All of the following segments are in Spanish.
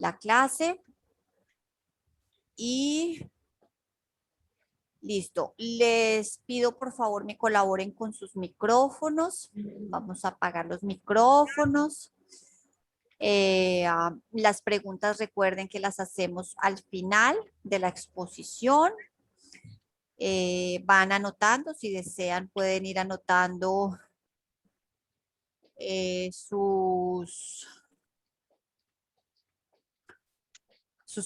la clase y listo. Les pido por favor me colaboren con sus micrófonos. Vamos a apagar los micrófonos. Las preguntas recuerden que las hacemos al final de la exposición. Van anotando, si desean pueden ir anotando sus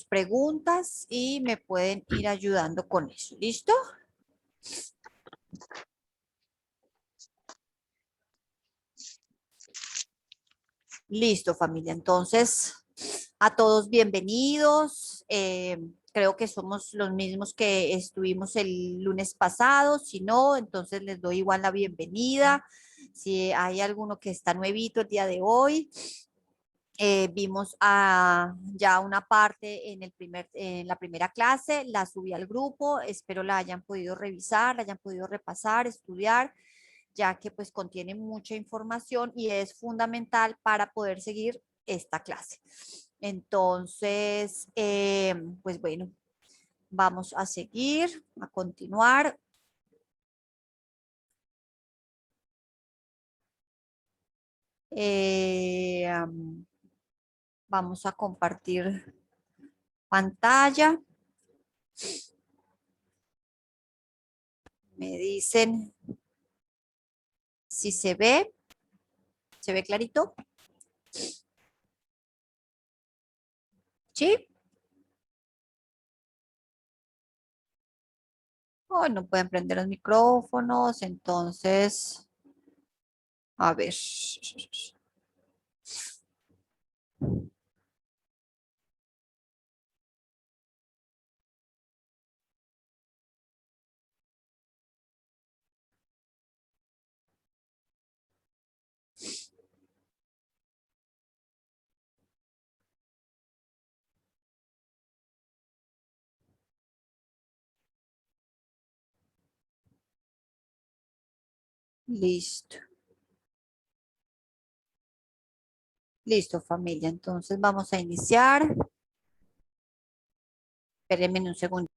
preguntas y me pueden ir ayudando con eso. ¿Listo? Listo, familia. Entonces, a todos bienvenidos. Creo que somos los mismos que estuvimos el lunes pasado. Si no, entonces les doy igual la bienvenida. Si hay alguno que está nuevito el día de hoy, vimos ya una parte en la primera clase, la subí al grupo, espero la hayan podido revisar, la hayan podido repasar, estudiar, ya que pues contiene mucha información y es fundamental para poder seguir esta clase. Entonces, pues bueno, vamos a seguir, a continuar. Vamos a compartir pantalla. Me dicen si se ve clarito. ¿Sí? Oh, no pueden prender los micrófonos, entonces, a ver. Listo. Listo, familia. Entonces vamos a iniciar. Espérenme un segundo.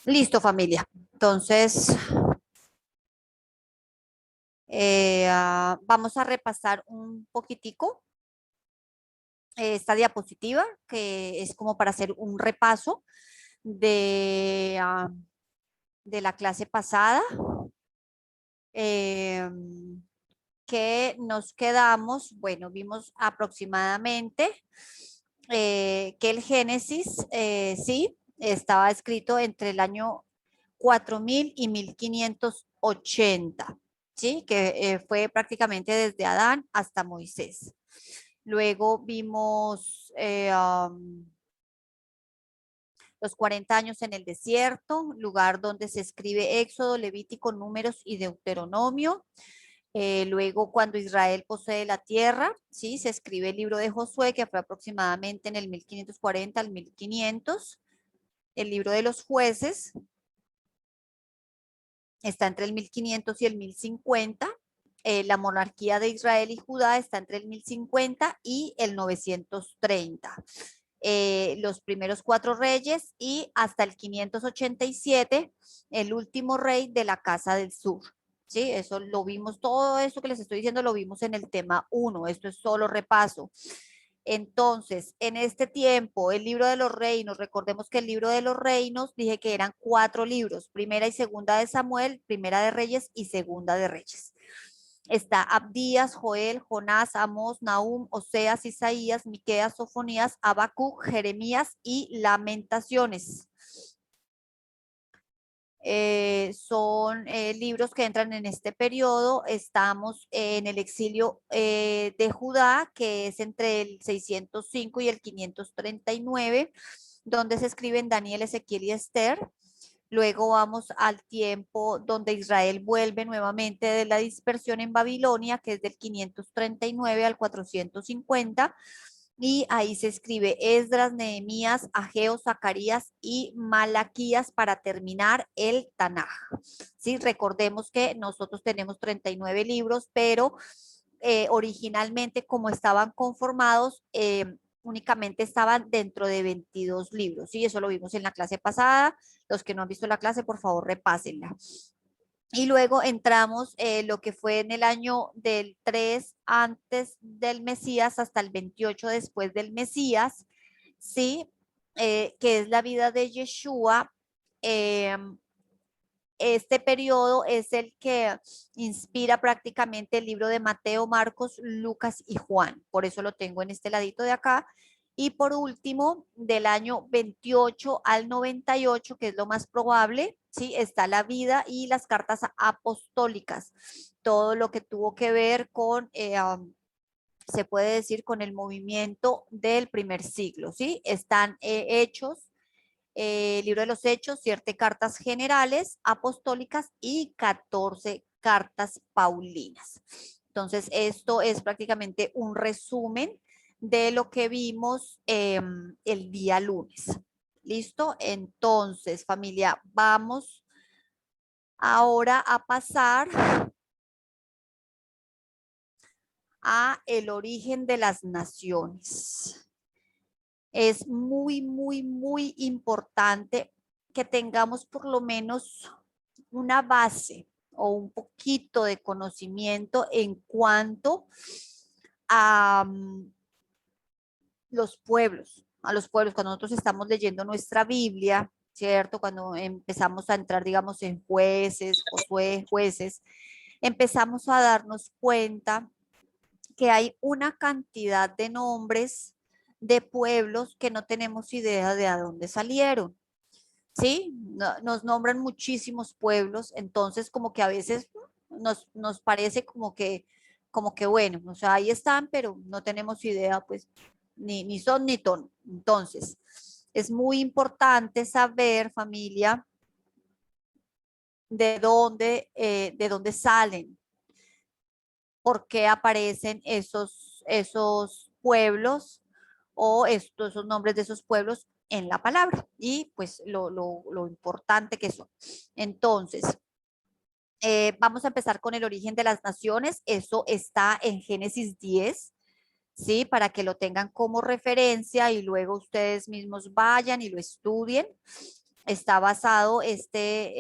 Listo, familia. Entonces, vamos a repasar un poquitico esta diapositiva, que es como para hacer un repaso de, de la clase pasada. Que nos quedamos, bueno, vimos aproximadamente que el Génesis, sí, estaba escrito entre el año 4000 y 1580, ¿sí? Que fue prácticamente desde Adán hasta Moisés. Luego vimos los 40 años en el desierto, lugar donde se escribe Éxodo, Levítico, Números y Deuteronomio. Luego, cuando Israel posee la tierra, ¿sí? Se escribe el libro de Josué, que fue aproximadamente en el 1540 al 1500. El libro de los jueces está entre el 1500 y el 1050. La monarquía de Israel y Judá está entre el 1050 y el 930. Los primeros 4 reyes y hasta el 587, el último rey de la Casa del Sur. Sí, eso lo vimos, todo esto que les estoy diciendo lo vimos en el tema 1, esto es solo repaso. Entonces, en este tiempo, el libro de los reinos, recordemos que el libro de los reinos, dije que eran 4 libros, primera y segunda de Samuel, primera de Reyes y segunda de Reyes. Está Abdías, Joel, Jonás, Amós, Nahum, Oseas, Isaías, Miqueas, Sofonías, Habacuc, Jeremías y Lamentaciones. Son libros que entran en este periodo. Estamos en el exilio de Judá, que es entre el 605 y el 539, donde se escriben Daniel, Ezequiel y Esther. Luego vamos al tiempo donde Israel vuelve nuevamente de la dispersión en Babilonia, que es del 539 al 450. Y ahí se escribe Esdras, Nehemías, Ageo, Zacarías y Malaquías para terminar el Tanaj. Sí, recordemos que nosotros tenemos 39 libros, pero originalmente como estaban conformados, únicamente estaban dentro de 22 libros. Sí, eso lo vimos en la clase pasada. Los que no han visto la clase, por favor, repásenla. Y luego entramos lo que fue en el año del 3 antes del Mesías hasta el 28 después del Mesías, ¿sí? Que es la vida de Yeshua. Este periodo es el que inspira prácticamente el libro de Mateo, Marcos, Lucas y Juan. Por eso lo tengo en este ladito de acá. Y por último, del año 28 al 98, que es lo más probable, ¿sí? Está la vida y las cartas apostólicas. Todo lo que tuvo que ver con, se puede decir, con el movimiento del primer siglo, ¿sí? Están hechos libro de los Hechos, 7 cartas generales apostólicas y 14 cartas paulinas. Entonces, esto es prácticamente un resumen de lo que vimos el día lunes. ¿Listo? Entonces, familia, vamos ahora a pasar a el origen de las naciones. Es muy importante que tengamos por lo menos una base o un poquito de conocimiento en cuanto a los pueblos, cuando nosotros estamos leyendo nuestra Biblia, ¿cierto? Cuando empezamos a entrar, digamos, en jueces, Josué, jueces, empezamos a darnos cuenta que hay una cantidad de nombres de pueblos que no tenemos idea de a dónde salieron. ¿Sí? Nos nombran muchísimos pueblos, entonces como que a veces nos parece como que bueno, o sea, ahí están, pero no tenemos idea, pues, ni son ni ton. Entonces, es muy importante saber, familia, de dónde salen, por qué aparecen esos pueblos o esos nombres de esos pueblos en la palabra y pues lo importante que son. Entonces, vamos a empezar con el origen de las naciones. Eso está en Génesis 10, ¿sí? Para que lo tengan como referencia y luego ustedes mismos vayan y lo estudien. Está basado esta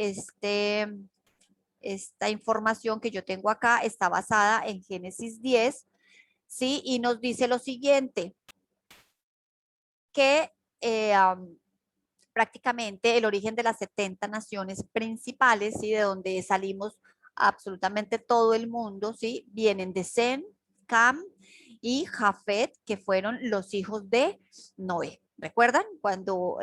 información que yo tengo acá está basada en Génesis 10, ¿sí? Y nos dice lo siguiente, que prácticamente el origen de las 70 naciones principales, ¿sí? De donde salimos absolutamente todo el mundo, ¿sí? Vienen de Sem, Cam y Jafet, que fueron los hijos de Noé. ¿Recuerdan? Cuando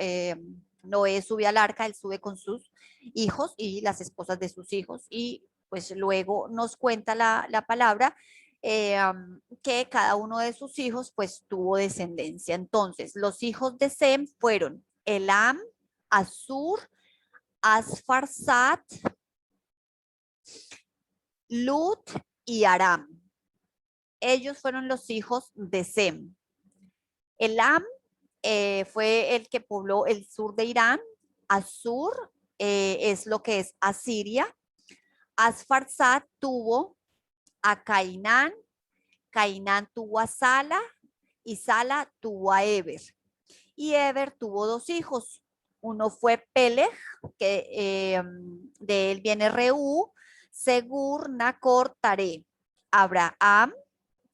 Noé sube al arca, él sube con sus hijos y las esposas de sus hijos y pues luego nos cuenta la palabra que cada uno de sus hijos pues tuvo descendencia. Entonces, los hijos de Sem fueron Elam, Asur, Asfarsat, Lut y Aram. Ellos fueron los hijos de Sem. Elam fue el que pobló el sur de Irán. Asur es lo que es Asiria. Asfarsat tuvo a Cainán. Cainán tuvo a Sala y Sala tuvo a Eber. Y Eber tuvo 2 hijos. Uno fue Peleg, que de él viene Reú, Segur, Nacor, Taré. Abraham,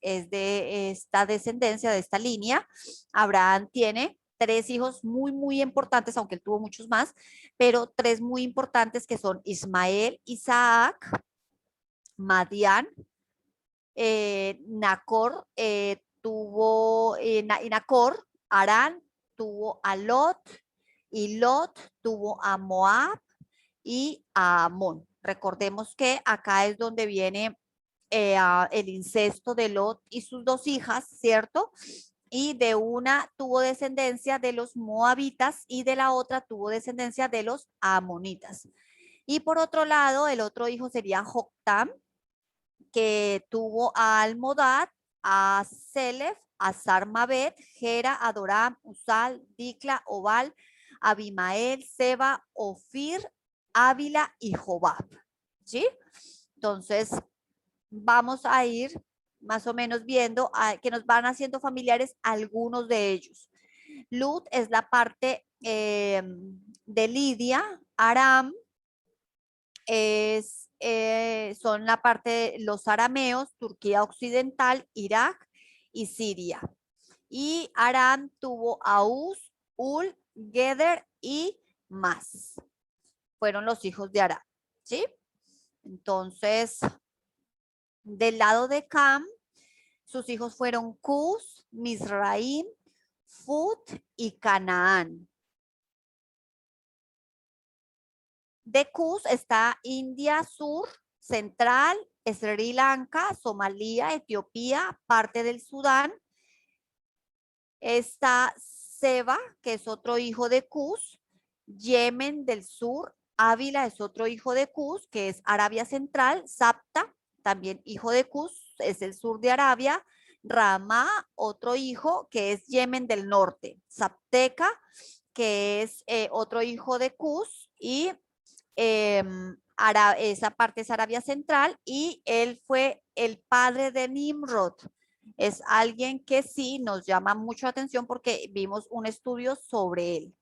es de esta descendencia, de esta línea. Abraham tiene 3 hijos muy, muy importantes, aunque él tuvo muchos más, pero 3 muy importantes que son Ismael, Isaac, Madián, Nacor tuvo, Nacor, Arán tuvo a Lot, y Lot tuvo a Moab y a Amón. Recordemos que acá es donde viene el incesto de Lot y sus 2 hijas, ¿cierto? Y de una tuvo descendencia de los moabitas y de la otra tuvo descendencia de los amonitas. Y por otro lado, el otro hijo sería Joctam, que tuvo a Almodad, a Selef, a Sarmabet, Gera, Adoram, Usal, Dicla, Obal, Abimael, Seba, Ofir, Ávila y Jobab. ¿Sí? Entonces, vamos a ir más o menos viendo que nos van haciendo familiares algunos de ellos. Lut es la parte de Lidia, Aram son la parte de los arameos, Turquía Occidental, Irak y Siria. Y Aram tuvo a Uz, Ul, Geder y Mas. Fueron los hijos de Aram, ¿sí? Entonces, del lado de Cam, sus hijos fueron Cus, Misraim, Fut y Canaán. De Cus está India Sur, Central, Sri Lanka, Somalia, Etiopía, parte del Sudán. Está Seba, que es otro hijo de Cus, Yemen del Sur, Ávila es otro hijo de Cus, que es Arabia Central, Sapta, también hijo de Cus, es el sur de Arabia, Ramá, otro hijo, que es Yemen del Norte, Sapteca, que es otro hijo de Cus, y esa parte es Arabia Central, y él fue el padre de Nimrod. Es alguien que sí nos llama mucho la atención porque vimos un estudio sobre él.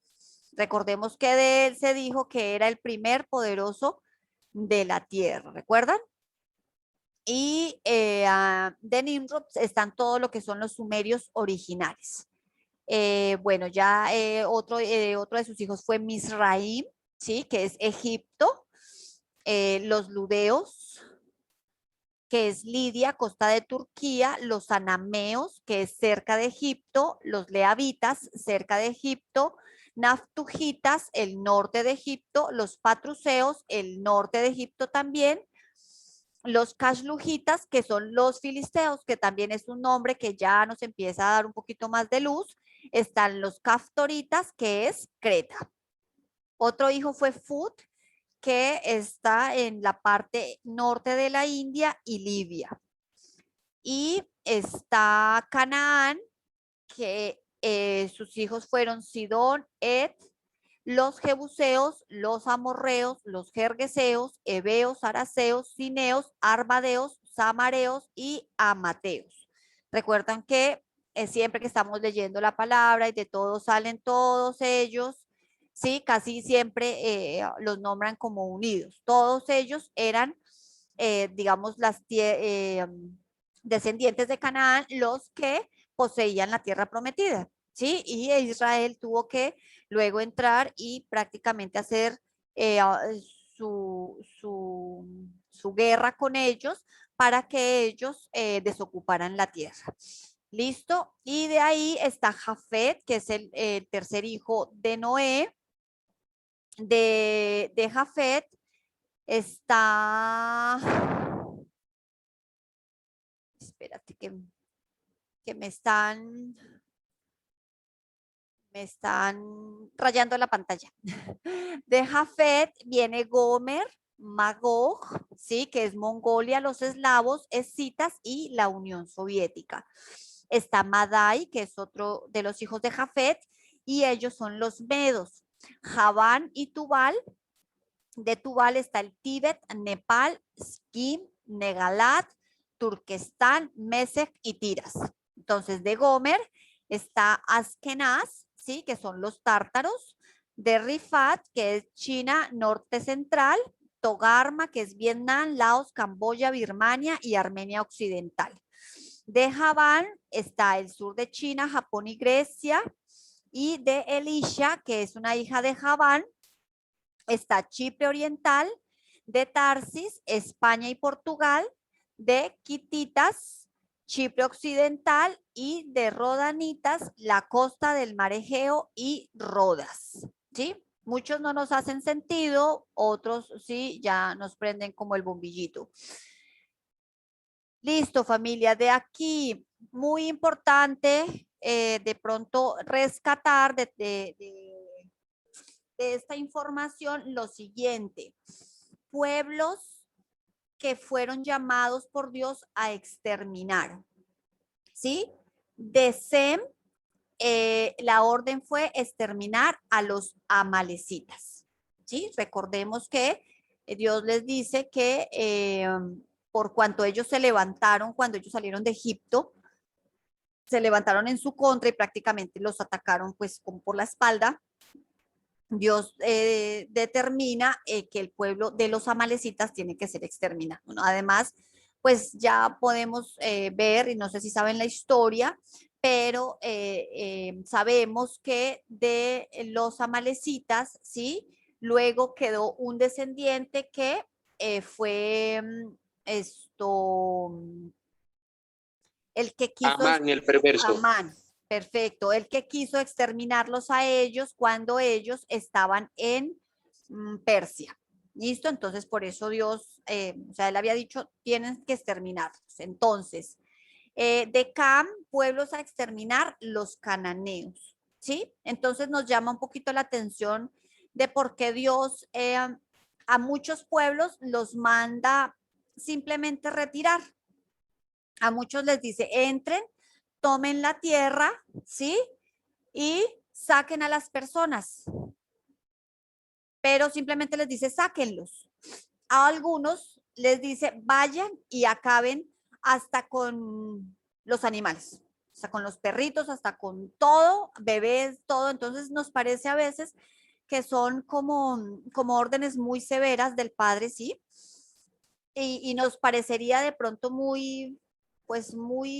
Recordemos que de él se dijo que era el primer poderoso de la tierra, ¿recuerdan? Y de Nimrod están todo lo que son los sumerios originales. Bueno, ya otro de sus hijos fue Misraim, ¿sí? Que es Egipto, los ludeos, que es Lidia, costa de Turquía, los anameos, que es cerca de Egipto, los leavitas, cerca de Egipto, naftujitas, el norte de Egipto, los patruseos, el norte de Egipto también, los cashlujitas, que son los filisteos, que también es un nombre que ya nos empieza a dar un poquito más de luz, están los caftoritas, que es Creta. Otro hijo fue Fut, que está en la parte norte de la India y Libia. Y está Canaán, que sus hijos fueron Sidón, Ed, los jebuseos, los amorreos, los jergueseos, heveos, araceos, cineos, arbadeos, samareos y amateos. Recuerdan que siempre que estamos leyendo la palabra y de todos salen todos ellos, sí, casi siempre los nombran como unidos. Todos ellos eran, digamos, las descendientes de Canaán, los que poseían la tierra prometida, ¿sí? Y Israel tuvo que luego entrar y prácticamente hacer su guerra con ellos para que ellos desocuparan la tierra. ¿Listo? Y de ahí está Jafet, que es el tercer hijo de Noé. De Jafet está... Espérate que me están rayando la pantalla. De Jafet viene Gomer, Magog, ¿sí? Que es Mongolia, los eslavos, escitas y la Unión Soviética. Está Madai, que es otro de los hijos de Jafet, y ellos son los medos. Javán y Tubal. De Tubal está el Tíbet, Nepal, Skim, Negalat, Turquestán, Mesec y Tiras. Entonces, de Gomer está Askenaz, ¿sí? Que son los tártaros, de Rifat, que es China norte central, Togarma, que es Vietnam, Laos, Camboya, Birmania y Armenia occidental. De Javán está el sur de China, Japón y Grecia. Y de Elisha, que es una hija de Javán, está Chipre Oriental. De Tarsis, España y Portugal. De Quititas, Chipre Occidental. Y de Rodanitas, la costa del mar Egeo y Rodas. ¿Sí? Muchos no nos hacen sentido, otros sí ya nos prenden como el bombillito. Listo, familia. De aquí, muy importante de pronto rescatar de esta información lo siguiente. Pueblos que fueron llamados por Dios a exterminar. ¿Sí? De Sem, la orden fue exterminar a los amalecitas. ¿Sí? Recordemos que Dios les dice que por cuanto ellos se levantaron cuando ellos salieron de Egipto, se levantaron en su contra y prácticamente los atacaron pues como por la espalda. Dios determina que el pueblo de los amalecitas tiene que ser exterminado, ¿no? Además, pues ya podemos ver, y no sé si saben la historia, pero sabemos que de los amalecitas, ¿sí? Luego quedó un descendiente que fue esto, el que quiso, Amán el perverso. Amán, perfecto, el que quiso exterminarlos a ellos cuando ellos estaban en Persia. ¿Listo? Entonces, por eso Dios, o sea, él había dicho, tienen que exterminarlos. Entonces, de Cam, pueblos a exterminar, los cananeos. ¿Sí? Entonces nos llama un poquito la atención de por qué Dios a muchos pueblos los manda simplemente retirar. A muchos les dice, entren, tomen la tierra, ¿sí? Y saquen a las personas. Pero simplemente les dice, sáquenlos. A algunos les dice, vayan y acaben hasta con los animales, hasta con los perritos, hasta con todo, bebés, todo. Entonces nos parece a veces que son como órdenes muy severas del Padre, ¿sí? Y nos parecería de pronto muy, pues muy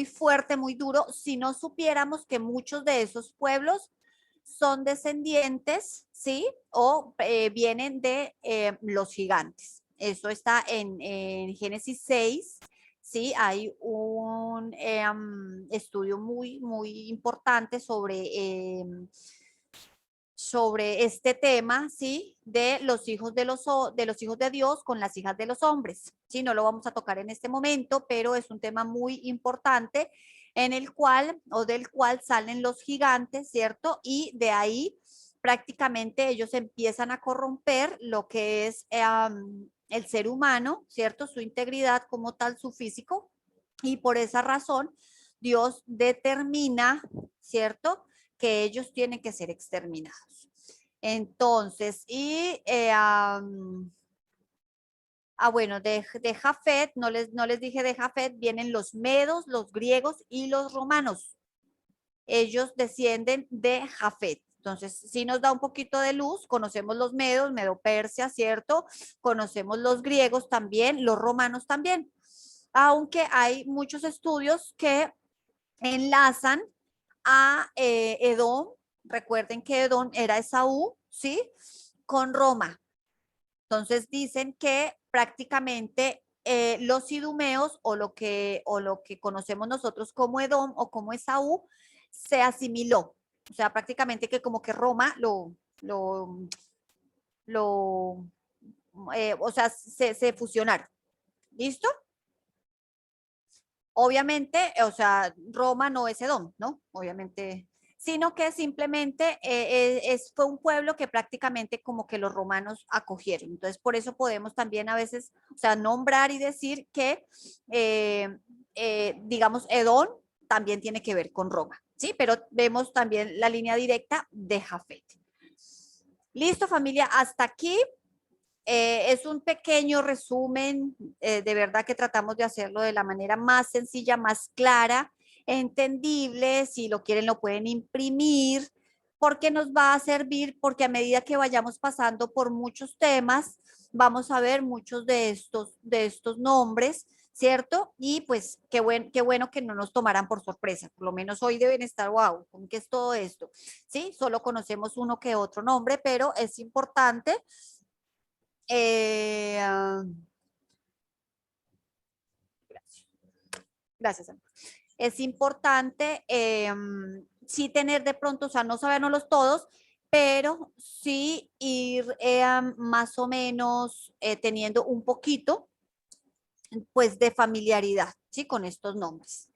fuerte, muy duro, si no supiéramos que muchos de esos pueblos son descendientes, ¿sí? O vienen de los gigantes. Eso está en Génesis 6, ¿sí? Hay un estudio muy importante sobre este tema, ¿sí? De los hijos de los hijos de Dios con las hijas de los hombres. Sí, no lo vamos a tocar en este momento, pero es un tema muy importante en el cual o del cual salen los gigantes, ¿cierto? Y de ahí prácticamente ellos empiezan a corromper lo que es el ser humano, ¿cierto? Su integridad como tal, su físico. Y por esa razón, Dios determina, ¿cierto? Que ellos tienen que ser exterminados. Entonces, bueno, de Jafet, no les dije de Jafet, vienen los medos, los griegos y los romanos. Ellos descienden de Jafet. Entonces, sí nos da un poquito de luz, conocemos los medos, Medo-Persia, ¿cierto? Conocemos los griegos también, los romanos también. Aunque hay muchos estudios que enlazan a Edom. Recuerden que Edom era Esaú, ¿sí? Con Roma. Entonces dicen que prácticamente los idumeos o lo que conocemos nosotros como Edom o como Esaú se asimiló. O sea, prácticamente que como que Roma lo o sea, se fusionaron. ¿Listo? Obviamente, o sea, Roma no es Edom, ¿no? Obviamente, sino que simplemente fue un pueblo que prácticamente como que los romanos acogieron. Entonces, por eso podemos también a veces, o sea, nombrar y decir que, digamos, Edom también tiene que ver con Roma, ¿sí? Pero vemos también la línea directa de Jafet. Listo, familia, hasta aquí. Es un pequeño resumen, de verdad que tratamos de hacerlo de la manera más sencilla, más clara, entendible. Si lo quieren, lo pueden imprimir, porque nos va a servir, porque a medida que vayamos pasando por muchos temas, vamos a ver muchos de estos nombres, ¿cierto? Y pues qué bueno que no nos tomaran por sorpresa, por lo menos hoy deben estar, wow, ¿con qué es todo esto? ¿Sí? Solo conocemos uno que otro nombre, pero es importante. eh, ah, gracias, gracias, Ana. Es importante sí tener de pronto, o sea, no sabernos todos, pero sí ir más o menos teniendo un poquito, pues, de familiaridad, ¿sí? Con estos nombres.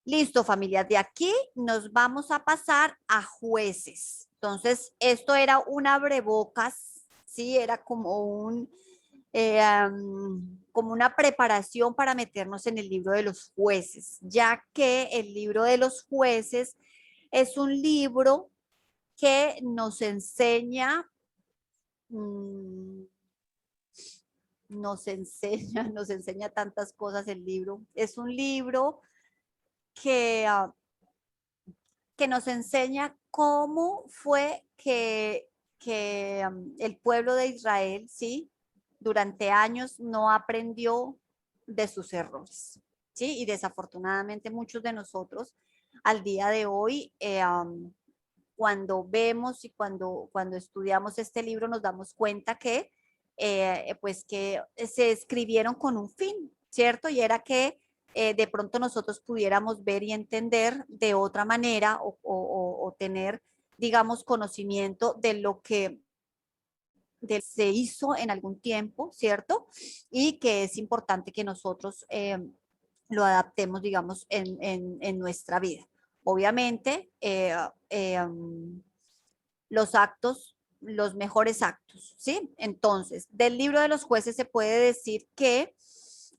Listo, familia. De aquí nos vamos a pasar a jueces. Entonces, esto era un abrebocas, ¿sí? Era como una preparación para meternos en el libro de los jueces, ya que el libro de los jueces es un libro que nos enseña, mm, nos enseña tantas cosas el libro. Es un libro que que nos enseña cómo fue que el pueblo de Israel, ¿sí? Durante años no aprendió de sus errores, ¿sí? Y desafortunadamente muchos de nosotros al día de hoy, cuando vemos y cuando estudiamos este libro nos damos cuenta pues que se escribieron con un fin, ¿cierto? Y era que de pronto nosotros pudiéramos ver y entender de otra manera o tener, digamos, conocimiento de lo que se hizo en algún tiempo, ¿cierto? Y que es importante que nosotros lo adaptemos, digamos, en nuestra vida. Obviamente, los actos, los mejores actos, ¿sí? Entonces, del libro de los jueces se puede decir que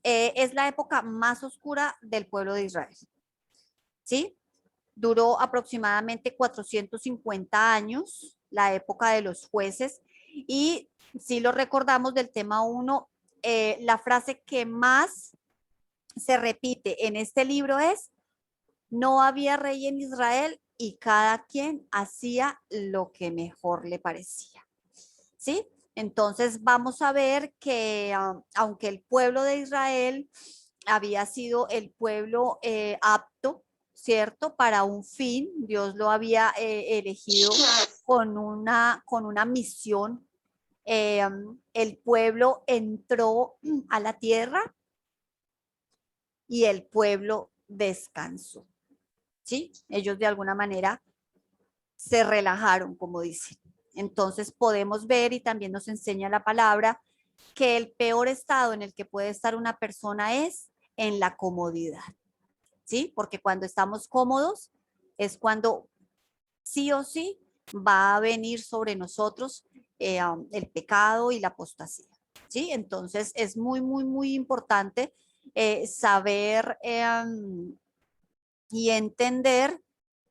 es la época más oscura del pueblo de Israel, ¿sí? Duró aproximadamente 450 años, la época de los jueces, y si lo recordamos del tema 1, la frase que más se repite en este libro es, no había rey en Israel y cada quien hacía lo que mejor le parecía, ¿sí? Entonces vamos a ver que aunque el pueblo de Israel había sido el pueblo apto, ¿cierto? Para un fin, Dios lo había elegido con una misión. El pueblo entró a la tierra y el pueblo descansó, ¿sí? Ellos de alguna manera se relajaron, como dicen. Entonces podemos ver y también nos enseña la palabra que el peor estado en el que puede estar una persona es en la comodidad, ¿sí? Porque cuando estamos cómodos es cuando sí o sí va a venir sobre nosotros el pecado y la apostasía, ¿sí? Entonces es muy, muy, muy importante saber y entender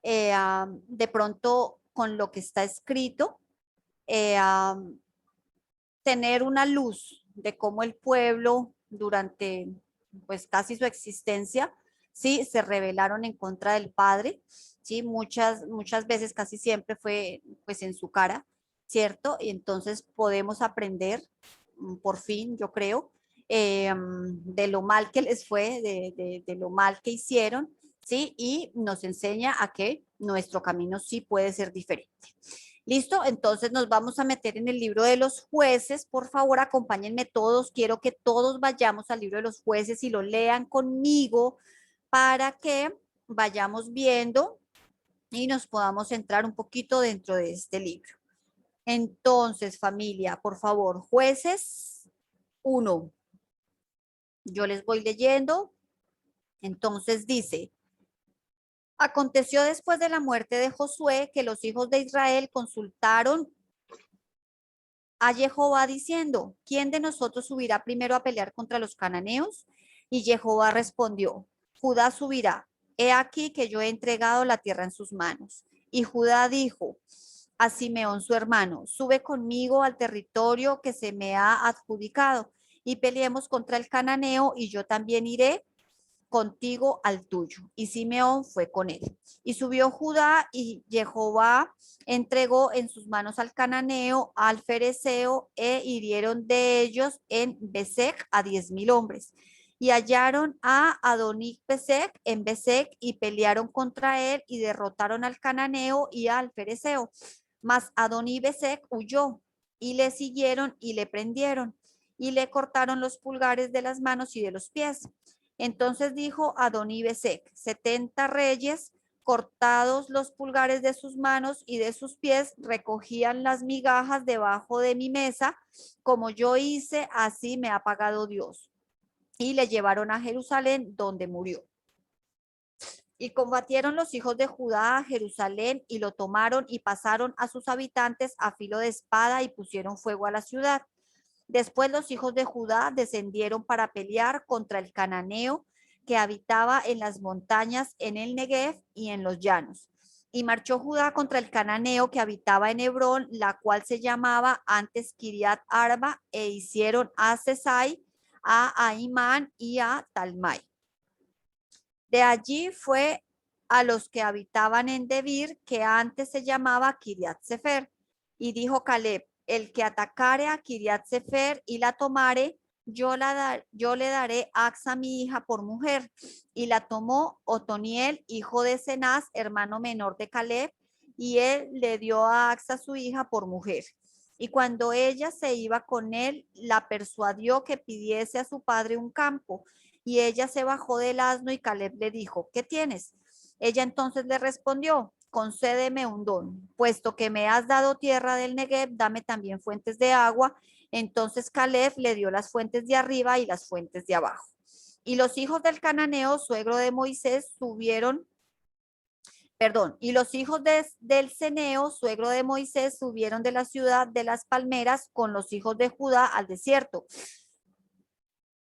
de pronto con lo que está escrito, eh, um, tener una luz de cómo el pueblo durante pues casi su existencia, sí, se rebelaron en contra del Padre, sí, muchas veces, casi siempre fue pues en su cara, ¿cierto? Y entonces podemos aprender, por fin, yo creo, de lo mal que les fue, de lo mal que hicieron, ¿sí? Y nos enseña a que nuestro camino sí puede ser diferente. ¿Listo? Entonces nos vamos a meter en el libro de los jueces. Por favor, acompáñenme todos. Quiero que todos vayamos al libro de los jueces y lo lean conmigo para que vayamos viendo y nos podamos entrar un poquito dentro de este libro. Entonces, familia, por favor, jueces 1. Yo les voy leyendo. Entonces dice, aconteció después de la muerte de Josué que los hijos de Israel consultaron a Jehová diciendo, ¿quién de nosotros subirá primero a pelear contra los cananeos? Y Jehová respondió, Judá subirá. He aquí que yo he entregado la tierra en sus manos. Y Judá dijo a Simeón su hermano, sube conmigo al territorio que se me ha adjudicado y peleemos contra el cananeo y yo también iré contigo al tuyo. Y Simeón fue con él. Y subió Judá y Jehová entregó en sus manos al cananeo, al fereceo, e hirieron de ellos en Besec a 10,000 hombres. y hallaron a Adonib-Besec en Besec y pelearon contra él y derrotaron al cananeo y al fereceo. Mas Adonib-Besec huyó y le siguieron y le prendieron y le cortaron los pulgares de las manos y de los pies. Entonces dijo Adonib-Besec, 70 reyes cortados los pulgares de sus manos y de sus pies, recogían las migajas debajo de mi mesa, como yo hice, así me ha pagado Dios. Y le llevaron a Jerusalén, donde murió. Y combatieron los hijos de Judá a Jerusalén y lo tomaron y pasaron a sus habitantes a filo de espada y pusieron fuego a la ciudad. Después los hijos de Judá descendieron para pelear contra el cananeo que habitaba en las montañas, en el Negev y en los llanos. Y marchó Judá contra el cananeo que habitaba en Hebrón, la cual se llamaba antes Kiriat Arba, e hicieron a Sesai, a Ahimán y a Talmai. De allí fue a los que habitaban en Debir, que antes se llamaba Kiriat Sefer. Y dijo Caleb, el que atacare a Kiriat Sefer y la tomare, yo le daré Axa mi hija por mujer. Y la tomó Otoniel, hijo de Cenaz, hermano menor de Caleb, y él le dio a Axa su hija por mujer. Y cuando ella se iba con él, la persuadió que pidiese a su padre un campo. Y ella se bajó del asno y Caleb le dijo, ¿qué tienes? Ella entonces le respondió, concédeme un don, puesto que me has dado tierra del Negev, dame también fuentes de agua. Entonces Caleb le dio las fuentes de arriba y las fuentes de abajo. Y los hijos del cananeo, suegro de Moisés, y los hijos del ceneo, suegro de Moisés, subieron de la ciudad de las palmeras con los hijos de Judá al desierto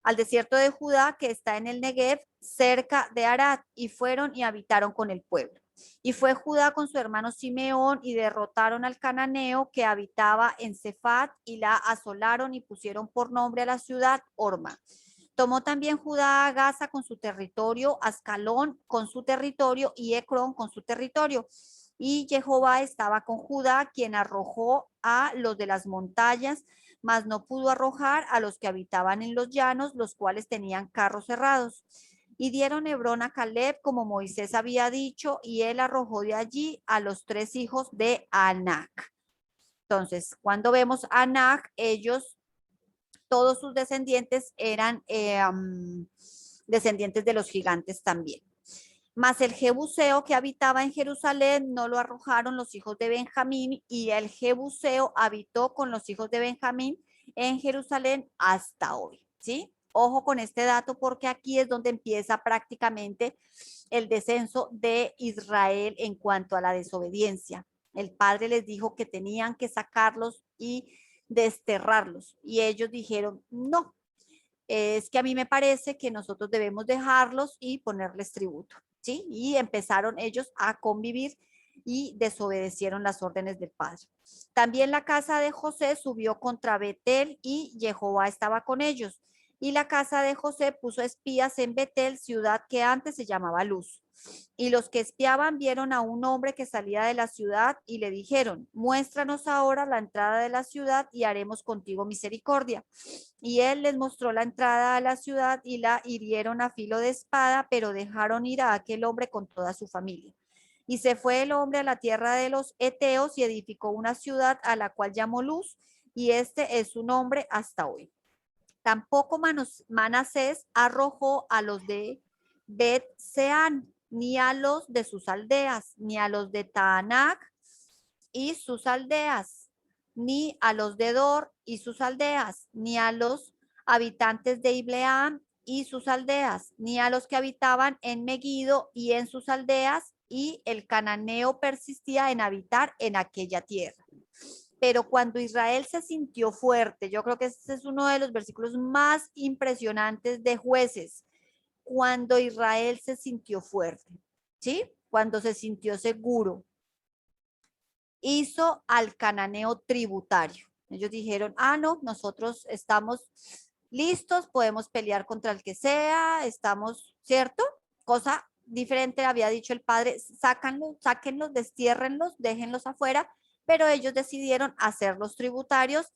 de Judá, que está en el Negev, cerca de Arad, y fueron y habitaron con el pueblo. Y fue Judá con su hermano Simeón y derrotaron al cananeo que habitaba en Cefat y la asolaron y pusieron por nombre a la ciudad Orma. Tomó también Judá a Gaza con su territorio, Ascalón con su territorio y Ecrón con su territorio. Y Jehová estaba con Judá, quien arrojó a los de las montañas, mas no pudo arrojar a los que habitaban en los llanos, los cuales tenían carros cerrados. Y dieron Hebrón a Caleb, como Moisés había dicho, y él arrojó de allí a los 3 hijos de Anac. Entonces, cuando vemos Anac, ellos, todos sus descendientes eran descendientes de los gigantes también. Mas el Jebuseo que habitaba en Jerusalén no lo arrojaron los hijos de Benjamín, y el Jebuseo habitó con los hijos de Benjamín en Jerusalén hasta hoy, ¿sí? Ojo con este dato porque aquí es donde empieza prácticamente el descenso de Israel en cuanto a la desobediencia. El padre les dijo que tenían que sacarlos y desterrarlos, y ellos dijeron, no, es que a mí me parece que nosotros debemos dejarlos y ponerles tributo, ¿sí? Y empezaron ellos a convivir y desobedecieron las órdenes del padre. También la casa de José subió contra Betel y Jehová estaba con ellos. Y la casa de José puso espías en Betel, ciudad que antes se llamaba Luz. Y los que espiaban vieron a un hombre que salía de la ciudad y le dijeron, muéstranos ahora la entrada de la ciudad y haremos contigo misericordia. Y él les mostró la entrada a la ciudad y la hirieron a filo de espada, pero dejaron ir a aquel hombre con toda su familia. Y se fue el hombre a la tierra de los Eteos y edificó una ciudad a la cual llamó Luz, y este es su nombre hasta hoy. Tampoco Manasés arrojó a los de Bet-Seán, ni a los de sus aldeas, ni a los de Taanac y sus aldeas, ni a los de Dor y sus aldeas, ni a los habitantes de Ibleam y sus aldeas, ni a los que habitaban en Megiddo y en sus aldeas, y el cananeo persistía en habitar en aquella tierra. Pero cuando Israel se sintió fuerte, yo creo que este es uno de los versículos más impresionantes de Jueces, cuando Israel se sintió fuerte, ¿sí? Cuando se sintió seguro, hizo al cananeo tributario. Ellos dijeron, no, nosotros estamos listos, podemos pelear contra el que sea, estamos, ¿cierto? Cosa diferente había dicho el padre, sáquenlos, destiérrenlos, déjenlos afuera, pero ellos decidieron hacerlos tributarios,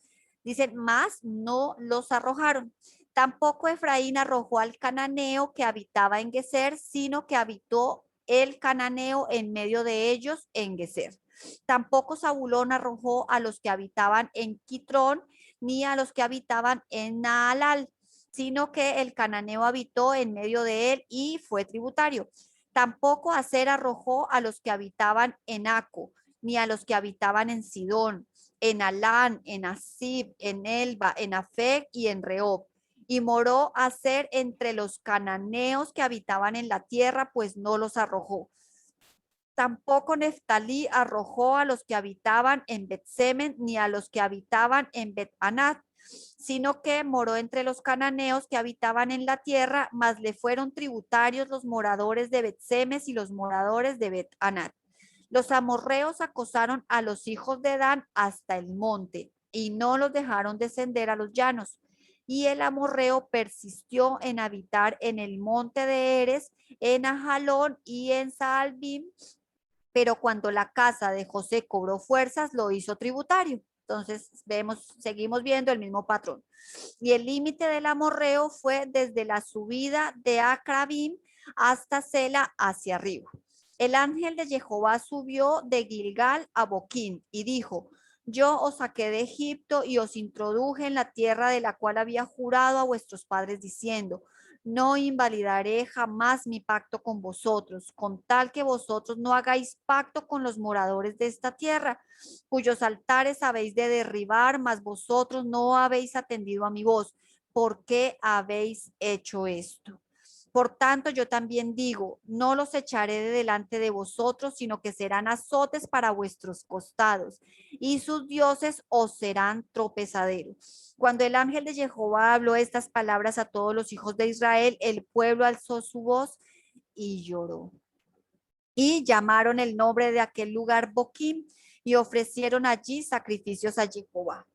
dicen, más no los arrojaron. Tampoco Efraín arrojó al cananeo que habitaba en Geser, sino que habitó el cananeo en medio de ellos en Geser. Tampoco Zabulón arrojó a los que habitaban en Quitrón, ni a los que habitaban en Naalal, sino que el cananeo habitó en medio de él y fue tributario. Tampoco Aser arrojó a los que habitaban en Aco, ni a los que habitaban en Sidón, en Alán, en Asib, en Elba, en Afec y en Rehob. Y moró Aser entre los cananeos que habitaban en la tierra, pues no los arrojó. Tampoco Neftalí arrojó a los que habitaban en Bet-Semen ni a los que habitaban en Bet-Anat, sino que moró entre los cananeos que habitaban en la tierra, mas le fueron tributarios los moradores de Bet-Semes y los moradores de Bet-Anat. Los amorreos acosaron a los hijos de Dan hasta el monte y no los dejaron descender a los llanos. Y el amorreo persistió en habitar en el monte de Eres, en Ajalón y en Saalbim, pero cuando la casa de José cobró fuerzas, lo hizo tributario. Entonces, seguimos viendo el mismo patrón. Y el límite del amorreo fue desde la subida de Acrabim hasta Sela hacia arriba. El ángel de Jehová subió de Gilgal a Boquín y dijo: yo os saqué de Egipto y os introduje en la tierra de la cual había jurado a vuestros padres diciendo: no invalidaré jamás mi pacto con vosotros, con tal que vosotros no hagáis pacto con los moradores de esta tierra, cuyos altares habéis de derribar, mas vosotros no habéis atendido a mi voz. ¿Por qué habéis hecho esto? Por tanto, yo también digo, no los echaré de delante de vosotros, sino que serán azotes para vuestros costados, y sus dioses os serán tropezaderos. Cuando el ángel de Jehová habló estas palabras a todos los hijos de Israel, el pueblo alzó su voz y lloró. Y llamaron el nombre de aquel lugar Boquim y ofrecieron allí sacrificios a Jehová.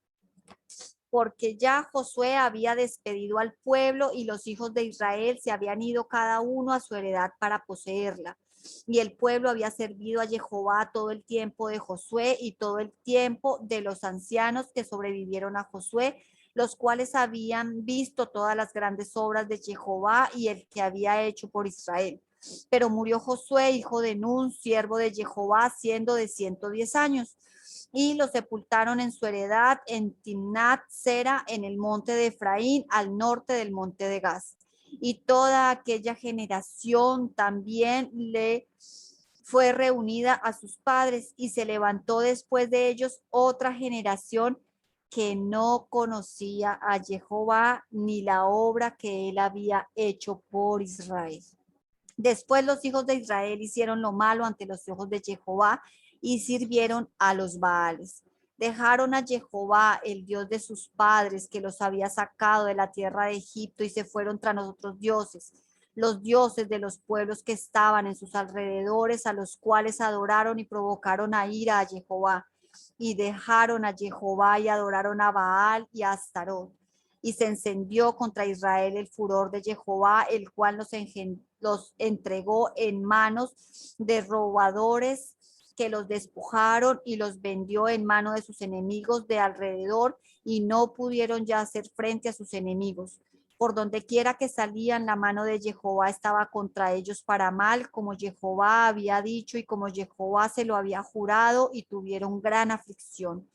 Porque ya Josué había despedido al pueblo y los hijos de Israel se habían ido cada uno a su heredad para poseerla. Y el pueblo había servido a Jehová todo el tiempo de Josué y todo el tiempo de los ancianos que sobrevivieron a Josué, los cuales habían visto todas las grandes obras de Jehová y el que había hecho por Israel. Pero murió Josué, hijo de Nun, siervo de Jehová, siendo de 110 años. Y lo sepultaron en su heredad en Timnat Sera, en el monte de Efraín, al norte del monte de Gaz. Y toda aquella generación también le fue reunida a sus padres, y se levantó después de ellos otra generación que no conocía a Jehová ni la obra que él había hecho por Israel. Después los hijos de Israel hicieron lo malo ante los ojos de Jehová y sirvieron a los Baales. Dejaron a Jehová, el Dios de sus padres, que los había sacado de la tierra de Egipto, y se fueron tras otros dioses, los dioses de los pueblos que estaban en sus alrededores, a los cuales adoraron y provocaron a ira a Jehová. Y dejaron a Jehová y adoraron a Baal y a Astarot. Y se encendió contra Israel el furor de Jehová, el cual los entregó en manos de robadores que los despojaron y los vendió en mano de sus enemigos de alrededor, y no pudieron ya hacer frente a sus enemigos. Por donde quiera que salían, la mano de Jehová estaba contra ellos para mal, como Jehová había dicho y como Jehová se lo había jurado, y tuvieron gran aflicción.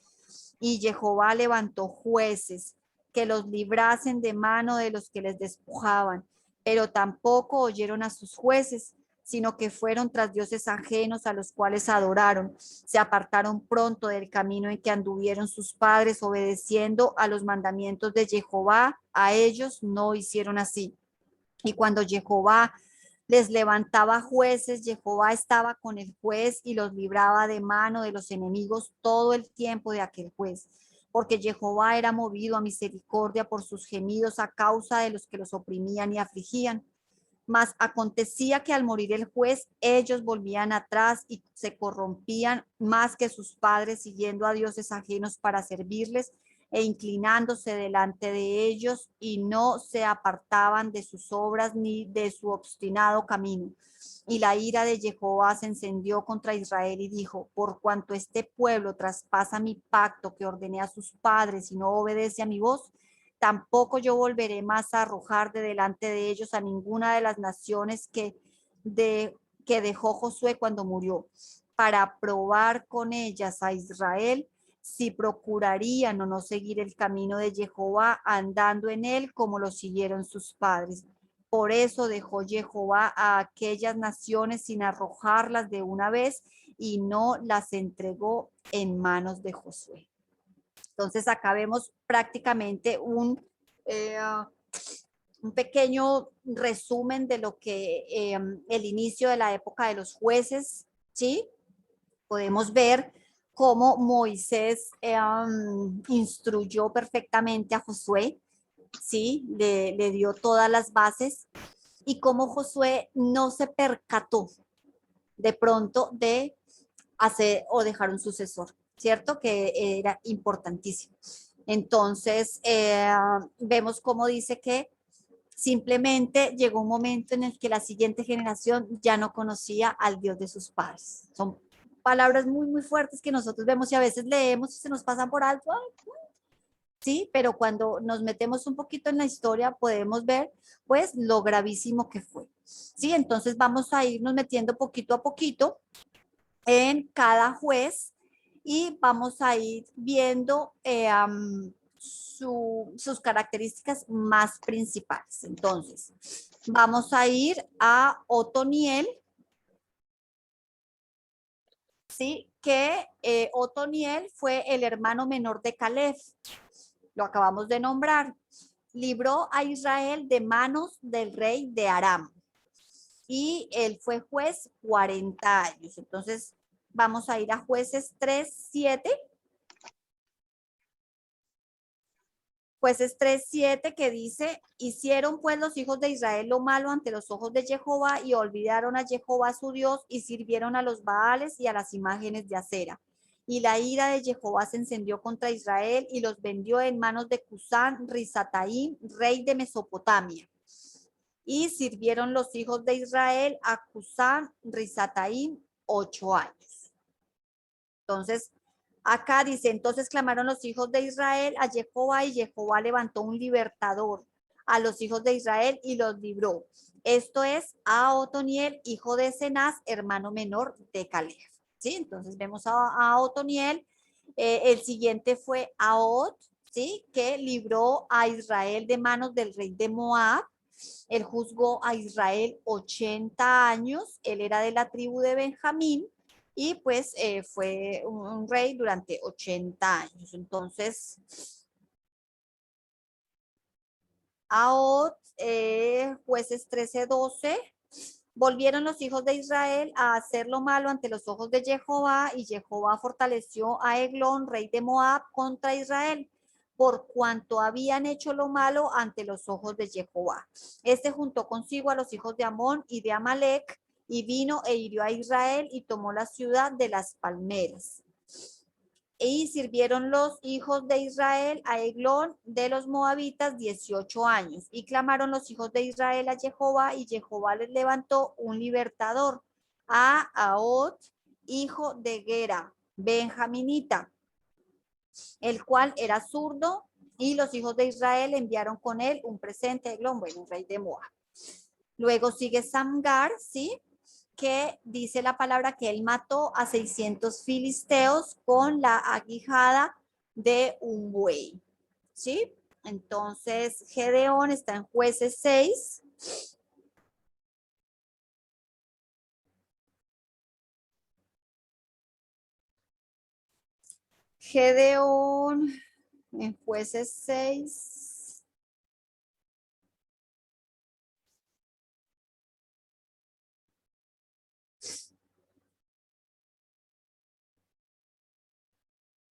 Y Jehová levantó jueces que los librasen de mano de los que les despojaban, pero tampoco oyeron a sus jueces, sino que fueron tras dioses ajenos a los cuales adoraron. Se apartaron pronto del camino en que anduvieron sus padres, obedeciendo a los mandamientos de Jehová. A ellos no hicieron así. Y cuando Jehová les levantaba jueces, Jehová estaba con el juez y los libraba de mano de los enemigos todo el tiempo de aquel juez, porque Jehová era movido a misericordia por sus gemidos a causa de los que los oprimían y afligían. Mas acontecía que al morir el juez, ellos volvían atrás y se corrompían más que sus padres, siguiendo a dioses ajenos para servirles e inclinándose delante de ellos, y no se apartaban de sus obras ni de su obstinado camino. Y la ira de Jehová se encendió contra Israel y dijo: por cuanto este pueblo traspasa mi pacto que ordené a sus padres y no obedece a mi voz, tampoco yo volveré más a arrojar de delante de ellos a ninguna de las naciones que dejó Josué cuando murió, para probar con ellas a Israel si procurarían o no seguir el camino de Jehová, andando en él como lo siguieron sus padres. Por eso dejó Jehová a aquellas naciones sin arrojarlas de una vez y no las entregó en manos de Josué. Entonces acá vemos prácticamente un pequeño resumen de lo que el inicio de la época de los jueces, ¿sí? Podemos ver cómo Moisés instruyó perfectamente a Josué, ¿sí? Le dio todas las bases y cómo Josué no se percató de pronto de hacer o dejar un sucesor, ¿cierto? Que era importantísimo. Entonces, vemos cómo dice que simplemente llegó un momento en el que la siguiente generación ya no conocía al Dios de sus padres. Son palabras muy, muy fuertes que nosotros vemos y a veces leemos y se nos pasan por alto. Sí, pero cuando nos metemos un poquito en la historia podemos ver pues lo gravísimo que fue. Sí, entonces vamos a irnos metiendo poquito a poquito en cada juez y vamos a ir viendo sus características más principales. Entonces, vamos a ir a Otoniel, ¿sí? Que Otoniel fue el hermano menor de Caleb, lo acabamos de nombrar. Libró a Israel de manos del rey de Aram y él fue juez 40 años. Entonces, vamos a ir a Jueces 3:7. Jueces 3:7 que dice, hicieron pues los hijos de Israel lo malo ante los ojos de Jehová y olvidaron a Jehová su Dios y sirvieron a los Baales y a las imágenes de acera. Y la ira de Jehová se encendió contra Israel y los vendió en manos de Cusán Risataim, rey de Mesopotamia. Y sirvieron los hijos de Israel a Cusán Risataim 8 años. Entonces, acá dice, entonces clamaron los hijos de Israel a Jehová y Jehová levantó un libertador a los hijos de Israel y los libró. Esto es a Otoniel, hijo de Cenaz, hermano menor de Caleb. ¿Sí? Entonces vemos a Otoniel. El siguiente fue Ahod, ¿sí? Que libró a Israel de manos del rey de Moab. Él juzgó a Israel 80 años. Él era de la tribu de Benjamín y pues fue un rey durante 80 años. Entonces, Ahod, jueces 13:12, volvieron los hijos de Israel a hacer lo malo ante los ojos de Jehová y Jehová fortaleció a Eglón, rey de Moab, contra Israel por cuanto habían hecho lo malo ante los ojos de Jehová. Este juntó consigo a los hijos de Amón y de Amalek y vino e hirió a Israel y tomó la ciudad de las palmeras. Y sirvieron los hijos de Israel a Eglón de los moabitas 18 años. Y clamaron los hijos de Israel a Jehová y Jehová les levantó un libertador, a Ahod, hijo de Gera, benjaminita, el cual era zurdo, y los hijos de Israel enviaron con él un presente a Eglón, bueno, un rey de Moab. Luego sigue Samgar, ¿sí? Que dice la palabra que él mató a 600 filisteos con la aguijada de un buey, ¿sí? Entonces, Gedeón está en Jueces 6. Gedeón en Jueces 6.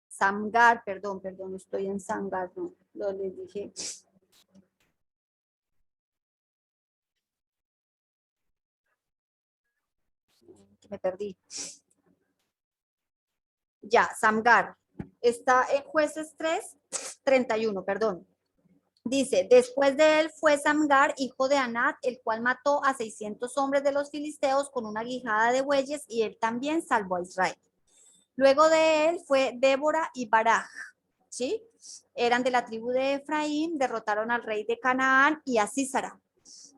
Samgar, perdón, estoy en Samgar, no, lo les dije. Me perdí. Ya, Samgar. Está en Jueces 3:31, perdón. Dice, después de él fue Samgar, hijo de Anat, el cual mató a 600 hombres de los filisteos con una guijada de bueyes y él también salvó a Israel. Luego de él fue Débora y Baraj, ¿sí? Eran de la tribu de Efraín, derrotaron al rey de Canaán y a Sísara.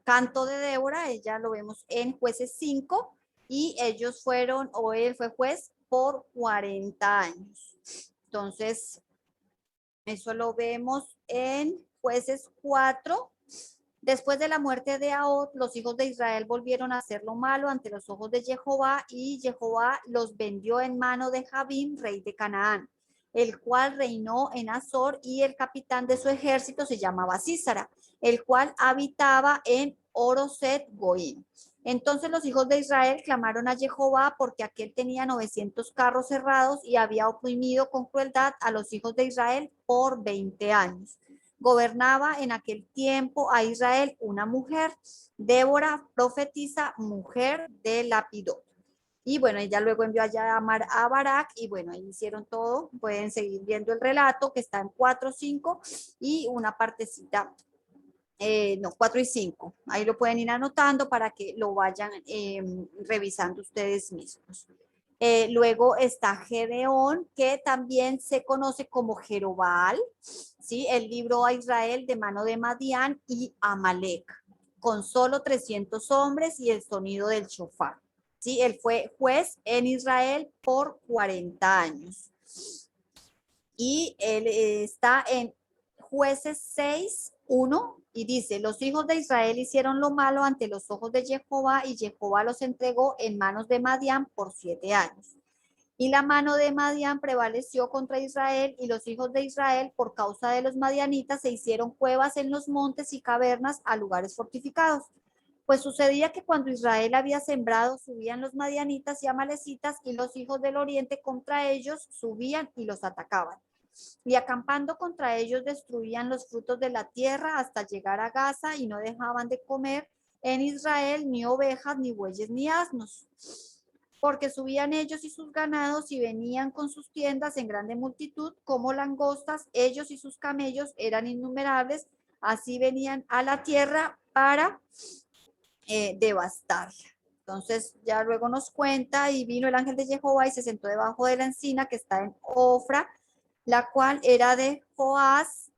Canto de Débora, ella lo vemos en Jueces 5 y ellos fueron, o él fue juez por 40 años. Entonces, eso lo vemos en Jueces 4. Después de la muerte de Ahod, los hijos de Israel volvieron a hacer lo malo ante los ojos de Jehová, y Jehová los vendió en mano de Jabín, rey de Canaán, el cual reinó en Azor, y el capitán de su ejército se llamaba Sísara, el cual habitaba en Oroset Goim. Entonces los hijos de Israel clamaron a Jehová porque aquel tenía 900 carros cerrados y había oprimido con crueldad a los hijos de Israel por 20 años. Gobernaba en aquel tiempo a Israel una mujer, Débora, profetisa, mujer de Lapidot. Y bueno, ella luego envió a llamar a Barak y bueno, ahí hicieron todo. Pueden seguir viendo el relato que está en 4, 5 y una partecita, no, 4 y 5. Ahí lo pueden ir anotando para que lo vayan revisando ustedes mismos. Luego está Gedeón, que también se conoce como Jerobal, ¿sí? Él libró a Israel de mano de Madián y Amalek, con solo 300 hombres y el sonido del shofar. ¿Sí? Él fue juez en Israel por 40 años. Y él está en Jueces 6, 1, y dice, los hijos de Israel hicieron lo malo ante los ojos de Jehová, y Jehová los entregó en manos de Madián por 7 años. Y la mano de Madián prevaleció contra Israel, y los hijos de Israel, por causa de los madianitas, se hicieron cuevas en los montes y cavernas a lugares fortificados. Pues sucedía que cuando Israel había sembrado, subían los madianitas y amalecitas, y los hijos del oriente contra ellos subían y los atacaban. Y acampando contra ellos, destruían los frutos de la tierra hasta llegar a Gaza, y no dejaban de comer en Israel ni ovejas, ni bueyes, ni asnos, porque subían ellos y sus ganados y venían con sus tiendas en grande multitud como langostas. Ellos y sus camellos eran innumerables, así venían a la tierra para devastarla. Entonces ya luego nos cuenta, y vino el ángel de Jehová y se sentó debajo de la encina que está en Ofra, la cual era de Joás,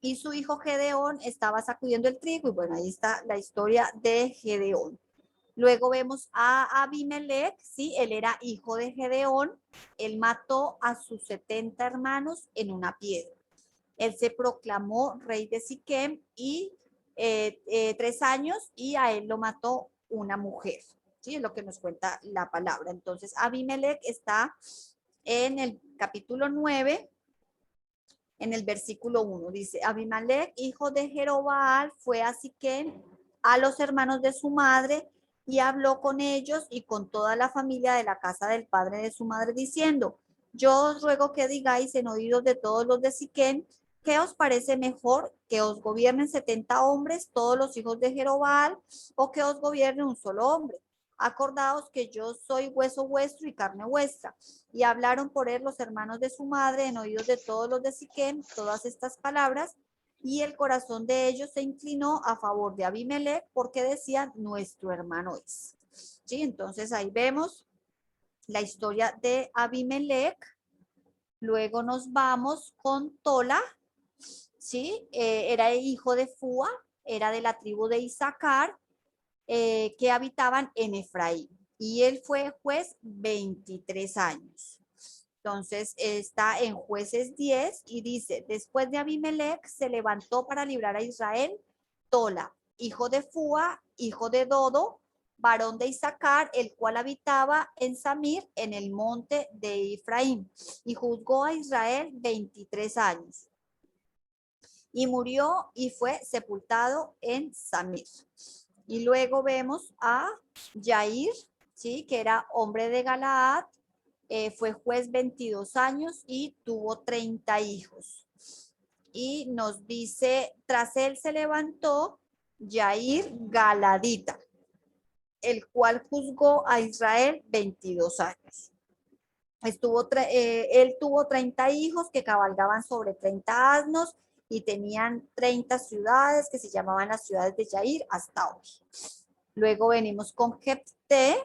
y su hijo Gedeón estaba sacudiendo el trigo. Y bueno, ahí está la historia de Gedeón. Luego vemos a Abimelech, ¿sí? Él era hijo de Gedeón. Él mató a sus 70 hermanos en una piedra. Él se proclamó rey de Siquem y 3 años, y a él lo mató una mujer. ¿Sí? Es lo que nos cuenta la palabra. Entonces, Abimelech está en el capítulo 9, en el versículo 1. Dice, Abimelech, hijo de Jerobal, fue a Siquem, a los hermanos de su madre, y habló con ellos y con toda la familia de la casa del padre de su madre, diciendo, yo os ruego que digáis en oídos de todos los de Siquem, ¿qué os parece mejor? ¿Que os gobiernen 70 hombres, todos los hijos de Jerobal, o que os gobierne un solo hombre? Acordaos que yo soy hueso vuestro y carne vuestra. Y hablaron por él los hermanos de su madre en oídos de todos los de Siquem todas estas palabras, y el corazón de ellos se inclinó a favor de Abimelech, porque decían, nuestro hermano es. ¿Sí? Entonces ahí vemos la historia de Abimelech. Luego nos vamos con Tola, ¿sí? Era hijo de Fua, era de la tribu de Isaacar, que habitaban en Efraín. Y él fue juez 23 años. Entonces está en Jueces 10 y dice, después de Abimelech se levantó para librar a Israel Tola, hijo de Fua, hijo de Dodo, varón de Isaacar, el cual habitaba en Samir, en el monte de Efraín, y juzgó a Israel 23 años. Y murió y fue sepultado en Samir. Y luego vemos a Yair, ¿sí? Que era hombre de Galaad, fue juez 22 años y tuvo 30 hijos. Y nos dice, tras él se levantó Yair Galadita, el cual juzgó a Israel 22 años. Él tuvo 30 hijos que cabalgaban sobre 30 asnos, y tenían 30 ciudades que se llamaban las ciudades de Yair hasta hoy. Luego venimos con Jefté.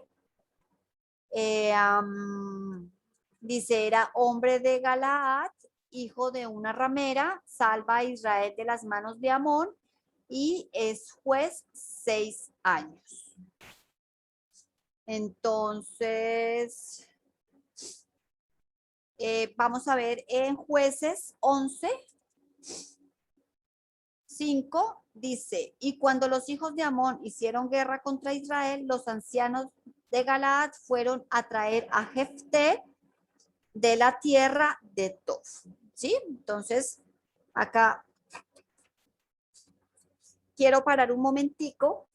Dice, era hombre de Galaad, hijo de una ramera, salva a Israel de las manos de Amón y es juez 6 años. Entonces, vamos a ver en Jueces 11, 5, dice, y cuando los hijos de Amón hicieron guerra contra Israel, los ancianos de Galaad fueron a traer a Jefté de la tierra de Tob. ¿Sí? Entonces, acá quiero parar un momentico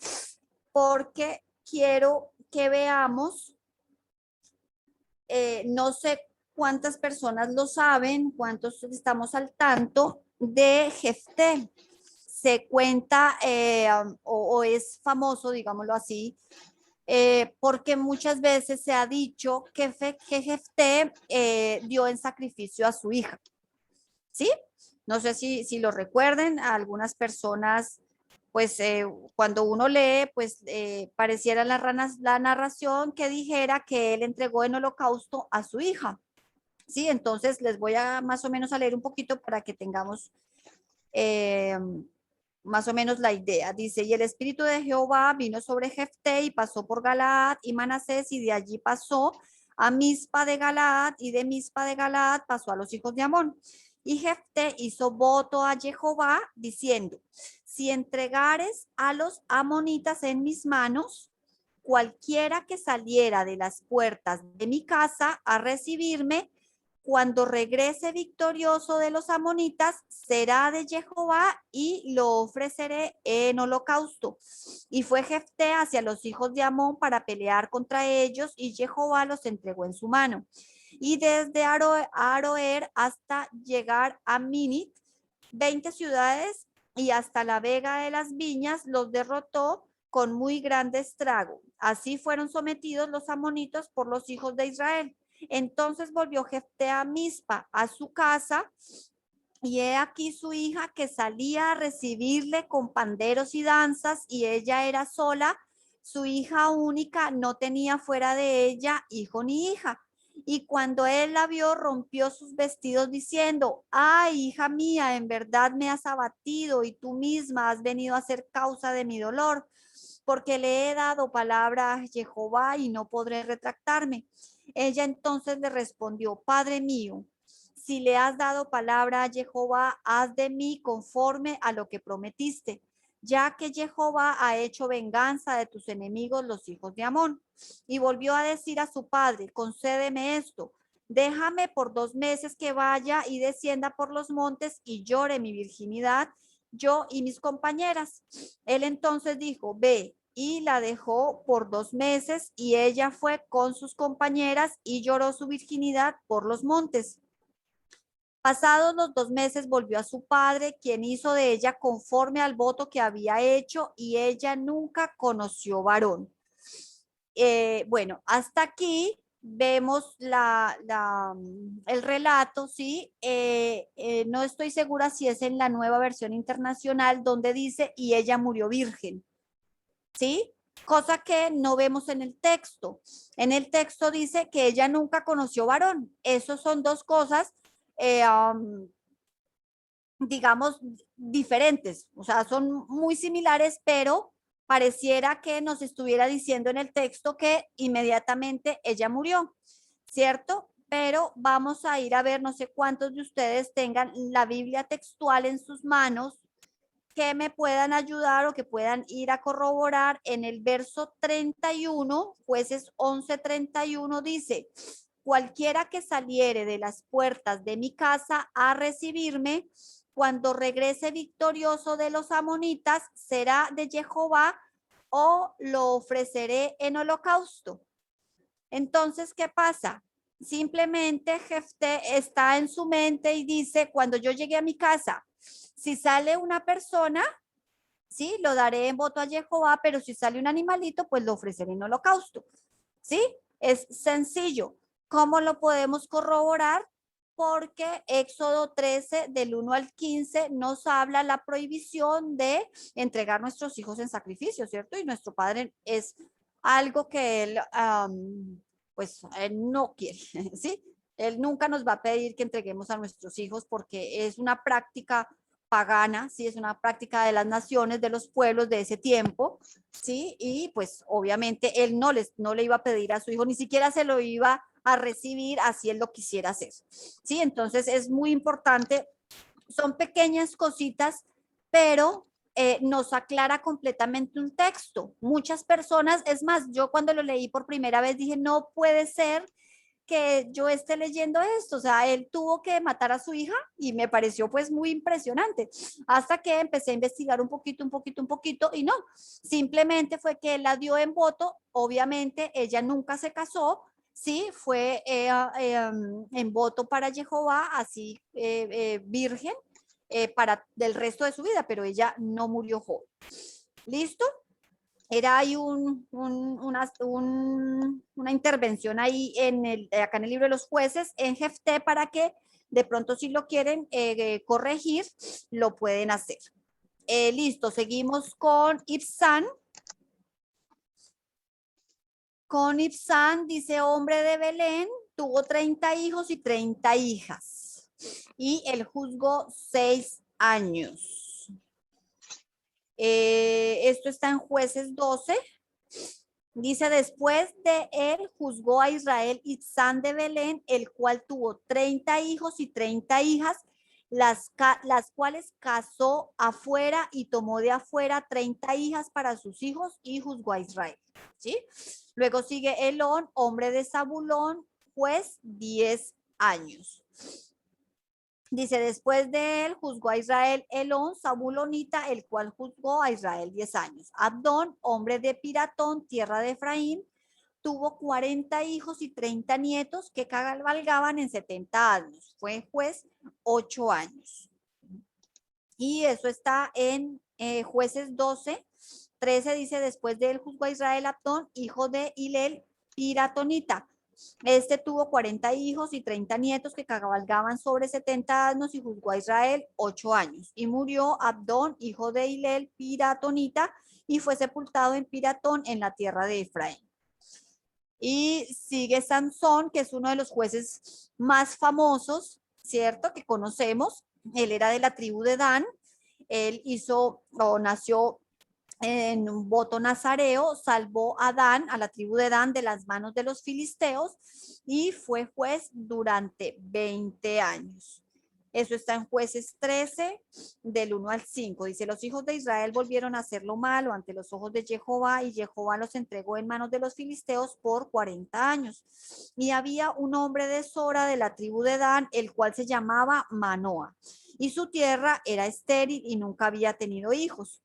porque quiero que veamos, no sé cuántas personas lo saben, cuántos estamos al tanto de Jefté. Se cuenta o es famoso, digámoslo así, porque muchas veces se ha dicho que Jefté dio en sacrificio a su hija. ¿Sí? No sé si lo recuerden, a algunas personas, pues cuando uno lee, pues pareciera la narración que dijera que él entregó en holocausto a su hija. Sí, entonces les voy a más o menos a leer un poquito para que tengamos más o menos la idea. Dice, y el espíritu de Jehová vino sobre Jefté y pasó por Galaad y Manasés y de allí pasó a Mizpa de Galaad y de Mizpa de Galaad pasó a los hijos de Amón. Y Jefté hizo voto a Jehová diciendo, si entregares a los amonitas en mis manos, cualquiera que saliera de las puertas de mi casa a recibirme, cuando regrese victorioso de los amonitas, será de Jehová y lo ofreceré en holocausto. Y fue Jefté hacia los hijos de Amón para pelear contra ellos y Jehová los entregó en su mano. Y desde Aroer hasta llegar a Minit, 20 ciudades y hasta la vega de las viñas los derrotó con muy grande estrago. Así fueron sometidos los amonitos por los hijos de Israel. Entonces volvió Jefté a Mizpa, a su casa, y he aquí su hija que salía a recibirle con panderos y danzas, y ella era sola, su hija única, no tenía fuera de ella hijo ni hija. Y cuando él la vio, rompió sus vestidos diciendo, ay, hija mía, en verdad me has abatido y tú misma has venido a ser causa de mi dolor, porque le he dado palabra a Jehová y no podré retractarme. Ella entonces le respondió, Padre mío, si le has dado palabra a Jehová, haz de mí conforme a lo que prometiste, ya que Jehová ha hecho venganza de tus enemigos, los hijos de Amón. Y volvió a decir a su padre, concédeme esto, déjame por 2 meses que vaya y descienda por los montes y llore mi virginidad, yo y mis compañeras. Él entonces dijo, ve, y la dejó por 2 meses y ella fue con sus compañeras y lloró su virginidad por los montes. Pasados los 2 meses volvió a su padre, quien hizo de ella conforme al voto que había hecho y ella nunca conoció varón. Bueno, hasta aquí vemos el relato, ¿sí? No estoy segura si es en la nueva versión internacional donde dice, y ella murió virgen, ¿sí? Cosa que no vemos en el texto. En el texto dice que ella nunca conoció varón. Esos son 2 cosas, digamos, diferentes. O sea, son muy similares, pero pareciera que nos estuviera diciendo en el texto que inmediatamente ella murió, ¿cierto? Pero vamos a ir a ver, no sé cuántos de ustedes tengan la Biblia textual en sus manos que me puedan ayudar o que puedan ir a corroborar. En el verso 31, Jueces 11:31 dice, cualquiera que saliere de las puertas de mi casa a recibirme, cuando regrese victorioso de los amonitas, será de Jehová o lo ofreceré en holocausto. Entonces, ¿qué pasa? Simplemente Jefté está en su mente y dice, cuando yo llegué a mi casa, si sale una persona, sí, lo daré en voto a Jehová, pero si sale un animalito, pues lo ofreceré en holocausto. ¿Sí? Es sencillo. ¿Cómo lo podemos corroborar? Porque Éxodo 13, del 1 al 15, nos habla la prohibición de entregar nuestros hijos en sacrificio, ¿cierto? Y nuestro padre es algo que él, pues, él no quiere, ¿sí? Él nunca nos va a pedir que entreguemos a nuestros hijos porque es una práctica pagana, sí, es una práctica de las naciones, de los pueblos de ese tiempo, sí, y pues obviamente él no le iba a pedir a su hijo, ni siquiera se lo iba a recibir así él lo quisiera hacer, sí, entonces es muy importante, son pequeñas cositas, pero nos aclara completamente un texto. Muchas personas, es más, yo cuando lo leí por primera vez dije, no puede ser que yo esté leyendo esto, o sea, él tuvo que matar a su hija y me pareció pues muy impresionante, hasta que empecé a investigar un poquito y no, simplemente fue que él la dio en voto, obviamente ella nunca se casó, sí, fue en voto para Jehová, así virgen, para del resto de su vida, pero ella no murió joven. ¿Listo? Era ahí una intervención ahí acá en el libro de los jueces, en Jefté, para que de pronto si lo quieren corregir, lo pueden hacer. Listo, seguimos con Ibzán. Con Ibzán, dice, hombre de Belén, tuvo 30 hijos y 30 hijas. Y él juzgó 6 años. Esto está en Jueces 12. Dice, después de él juzgó a Israel Ibzán de Belén, el cual tuvo 30 hijos y 30 hijas, las cuales casó afuera y tomó de afuera 30 hijas para sus hijos y juzgó a Israel. ¿Sí? Luego sigue Elón, hombre de Zabulón, juez 10 años. Dice, después de él juzgó a Israel Elón, Zabulonita, el cual juzgó a Israel 10 años. Abdón, hombre de Piratón, tierra de Efraín, tuvo 40 hijos y 30 nietos que cabalgaban en 70 años. Fue juez 8 años. Y eso está en Jueces 12, 13 dice, después de él juzgó a Israel Abdón, hijo de Hilel, Piratonita. Este tuvo 40 hijos y 30 nietos que cabalgaban sobre 70 años y juzgó a Israel 8 años. Y murió Abdón, hijo de Hilel, Piratonita, y fue sepultado en Piratón en la tierra de Efraín. Y sigue Sansón, que es uno de los jueces más famosos, ¿cierto? Que conocemos. Él era de la tribu de Dan. Él nació en un voto nazareo, salvó a Dan, a la tribu de Dan, de las manos de los filisteos y fue juez durante 20 años. Eso está en Jueces 13, del 1 al 5. Dice, los hijos de Israel volvieron a hacer lo malo ante los ojos de Jehová y Jehová los entregó en manos de los filisteos por 40 años. Y había un hombre de Sora de la tribu de Dan, el cual se llamaba Manoa. Y su tierra era estéril y nunca había tenido hijos.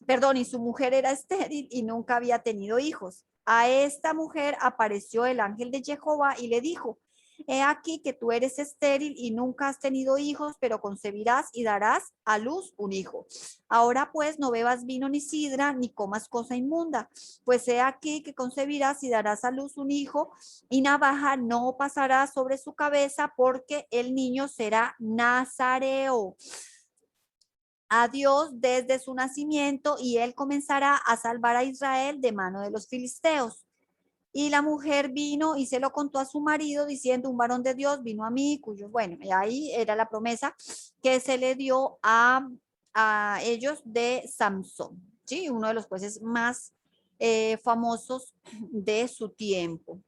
Perdón, y su mujer era estéril y nunca había tenido hijos. A esta mujer apareció el ángel de Jehová y le dijo, he aquí que tú eres estéril y nunca has tenido hijos, pero concebirás y darás a luz un hijo. Ahora pues no bebas vino ni sidra, ni comas cosa inmunda, pues he aquí que concebirás y darás a luz un hijo, y navaja no pasará sobre su cabeza, porque el niño será nazareo a Dios desde su nacimiento, y él comenzará a salvar a Israel de mano de los filisteos. Y la mujer vino y se lo contó a su marido diciendo, un varón de Dios vino a mí, cuyo, bueno, ahí era la promesa que se le dio a ellos de Samson, ¿sí? Uno de los jueces más famosos de su tiempo.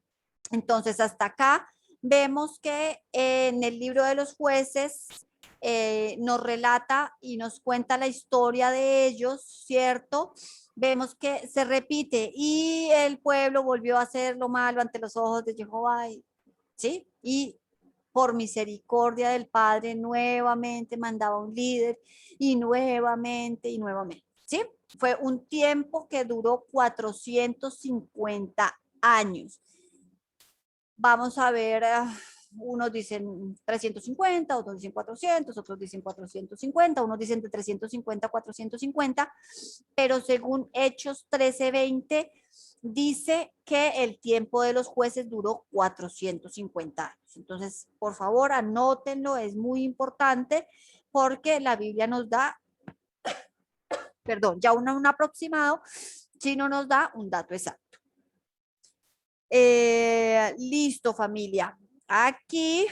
Entonces, hasta acá vemos que en el libro de los jueces nos relata y nos cuenta la historia de ellos, ¿cierto? Vemos que se repite y el pueblo volvió a hacer lo malo ante los ojos de Jehová, ¿sí? Y por misericordia del Padre nuevamente mandaba un líder y nuevamente, ¿sí? Fue un tiempo que duró 450 años. Vamos a ver, unos dicen 350, otros dicen 400, otros dicen 450, unos dicen de 350 a 450, pero según Hechos 13:20 dice que el tiempo de los jueces duró 450 años. Entonces, por favor, anótenlo, es muy importante porque la Biblia nos da, perdón, ya un aproximado, si no nos da un dato exacto. Listo, familia. aquí,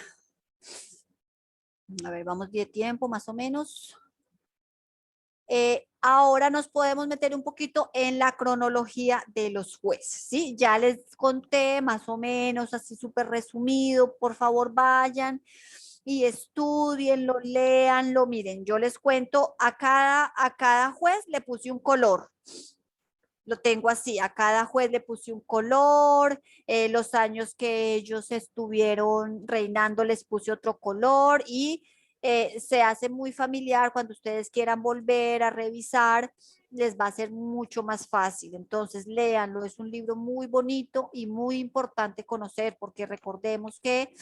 a ver, vamos de tiempo más o menos. Ahora nos podemos meter un poquito en la cronología de los jueces, ¿sí? Ya les conté más o menos, así súper resumido. Por favor, vayan y estudienlo, léanlo. Miren, yo les cuento, a cada juez le puse un color. Lo tengo así, a cada juez le puse un color, los años que ellos estuvieron reinando les puse otro color y se hace muy familiar cuando ustedes quieran volver a revisar, les va a ser mucho más fácil. Entonces, léanlo, es un libro muy bonito y muy importante conocer porque recordemos que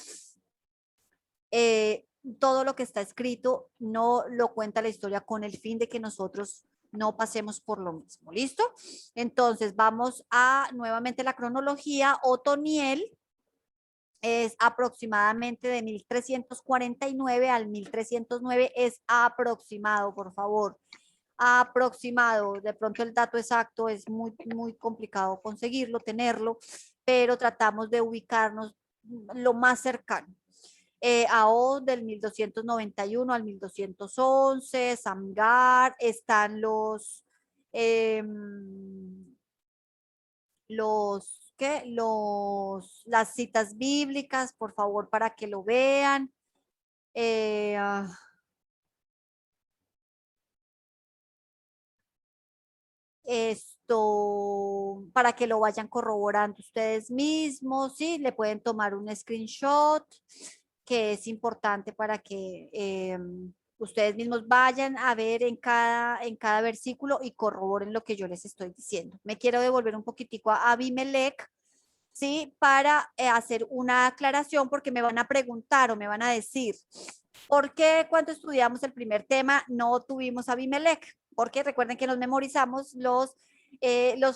todo lo que está escrito no lo cuenta la historia con el fin de que nosotros no pasemos por lo mismo. ¿Listo? Entonces vamos a nuevamente la cronología. Otoniel es aproximadamente de 1349 al 1309, es aproximado, por favor. Aproximado, de pronto el dato exacto es muy complicado conseguirlo, tenerlo, pero tratamos de ubicarnos lo más cercano. AO del 1291 al 1211, Samgar, están eh, ¿qué? Las citas bíblicas, por favor, para que lo vean. Eh, ah, esto, para que lo vayan corroborando ustedes mismos, ¿sí? Le pueden tomar un screenshot, que es importante para que ustedes mismos vayan a ver en cada versículo y corroboren lo que yo les estoy diciendo. Me quiero devolver un poquitico a Abimelech, ¿sí? Para hacer una aclaración porque me van a preguntar o me van a decir, ¿por qué cuando estudiamos el primer tema no tuvimos a Abimelech? Porque recuerden que nos memorizamos los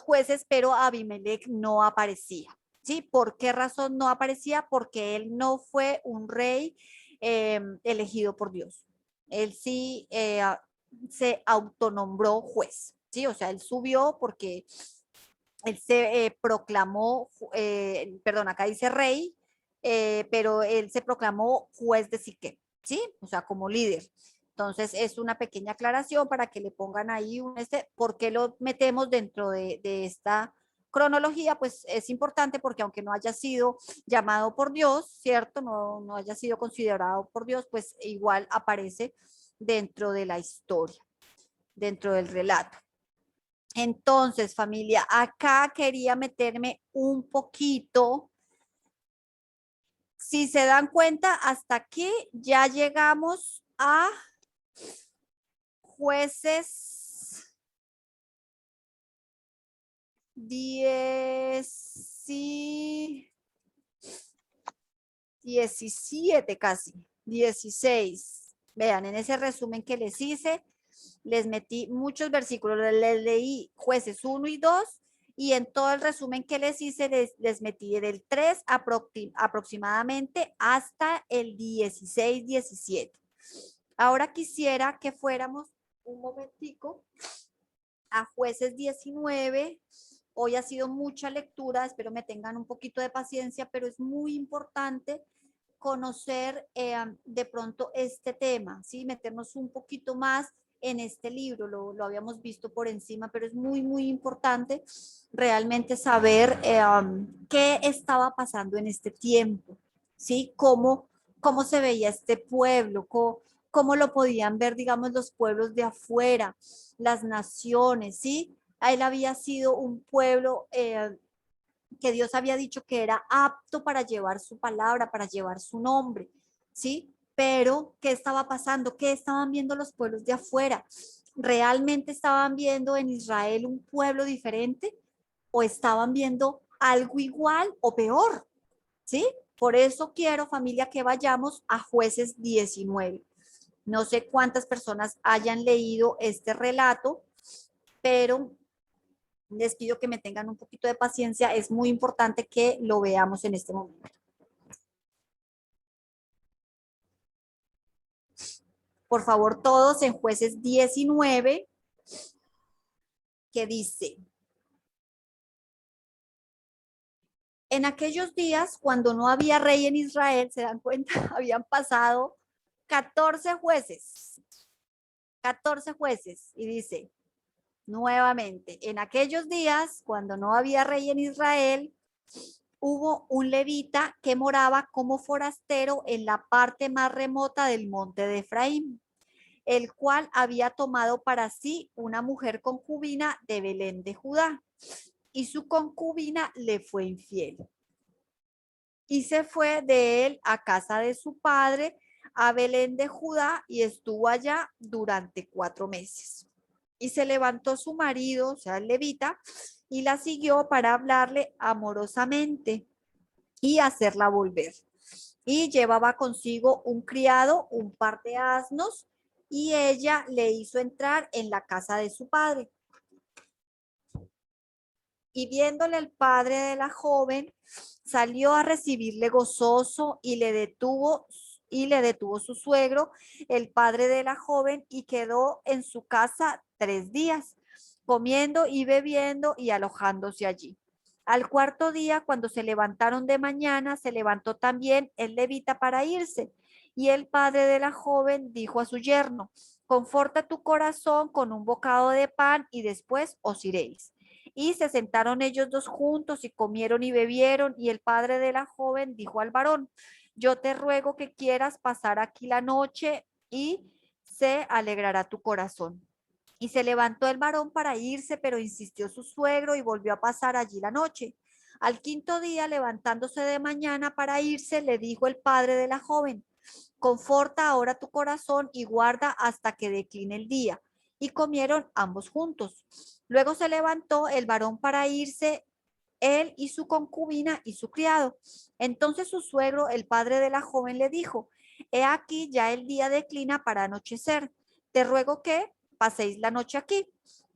jueces, pero Abimelech no aparecía. ¿Sí? ¿Por qué razón no aparecía? Porque él no fue un rey elegido por Dios. Él sí se autonombró juez. ¿Sí? O sea, él subió porque él se proclamó, perdón, acá dice rey, pero él se proclamó juez de Siquem, ¿sí? O sea, como líder. Entonces, es una pequeña aclaración para que le pongan ahí ¿por qué lo metemos dentro de esta cronología? Pues es importante porque aunque no haya sido llamado por Dios, ¿cierto? No haya sido considerado por Dios, pues igual aparece dentro de la historia, dentro del relato. Entonces, familia, acá quería meterme un poquito. Si se dan cuenta, hasta aquí ya llegamos a jueces 17 casi, 16. Vean, en ese resumen que les hice, les metí muchos versículos, les leí jueces 1 y 2 y en todo el resumen que les hice les metí del 3 aproximadamente hasta el 16, 17. Ahora quisiera que fuéramos un momentico a jueces 19. Hoy ha sido mucha lectura, espero me tengan un poquito de paciencia, pero es muy importante conocer de pronto este tema, ¿sí? Meternos un poquito más en este libro, lo habíamos visto por encima, pero es muy importante realmente saber qué estaba pasando en este tiempo, ¿sí? Cómo se veía este pueblo, cómo lo podían ver, digamos, los pueblos de afuera, las naciones, ¿sí? Él había sido un pueblo que Dios había dicho que era apto para llevar su palabra, para llevar su nombre, ¿sí? Pero, ¿qué estaba pasando? ¿Qué estaban viendo los pueblos de afuera? ¿Realmente estaban viendo en Israel un pueblo diferente? ¿O estaban viendo algo igual o peor? ¿Sí? Por eso quiero, familia, que vayamos a Jueces 19. No sé cuántas personas hayan leído este relato, pero les pido que me tengan un poquito de paciencia. Es muy importante que lo veamos en este momento. Por favor, todos en Jueces 19, que dice, En aquellos días, cuando no había rey en Israel, se dan cuenta, habían pasado 14 jueces, 14 jueces, y dice nuevamente, en aquellos días, cuando no había rey en Israel, hubo un levita que moraba como forastero en la parte más remota del monte de Efraín, el cual había tomado para sí una mujer concubina de Belén de Judá, y su concubina le fue infiel. Y se fue de él a casa de su padre, a Belén de Judá, y estuvo allá durante 4 meses. Y se levantó su marido, o sea, el levita, y la siguió para hablarle amorosamente y hacerla volver. Y llevaba consigo un criado, un par de asnos, y ella le hizo entrar en la casa de su padre. Y viéndole el padre de la joven, salió a recibirle gozoso y le detuvo su suegro, el padre de la joven, y quedó en su casa 3 días, comiendo y bebiendo y alojándose allí. Al cuarto día, cuando se levantaron de mañana, se levantó también el levita para irse. Y el padre de la joven dijo a su yerno: conforta tu corazón con un bocado de pan y después os iréis. Y se sentaron ellos dos juntos y comieron y bebieron, y el padre de la joven dijo al varón: yo te ruego que quieras pasar aquí la noche y se alegrará tu corazón. Y se levantó el varón para irse, pero insistió su suegro y volvió a pasar allí la noche. Al quinto día, levantándose de mañana para irse, le dijo el padre de la joven: conforta ahora tu corazón y guarda hasta que decline el día. Y comieron ambos juntos. Luego se levantó el varón para irse, él y su concubina y su criado. Entonces su suegro, el padre de la joven, le dijo: he aquí ya el día declina para anochecer. Te ruego que paséis la noche aquí.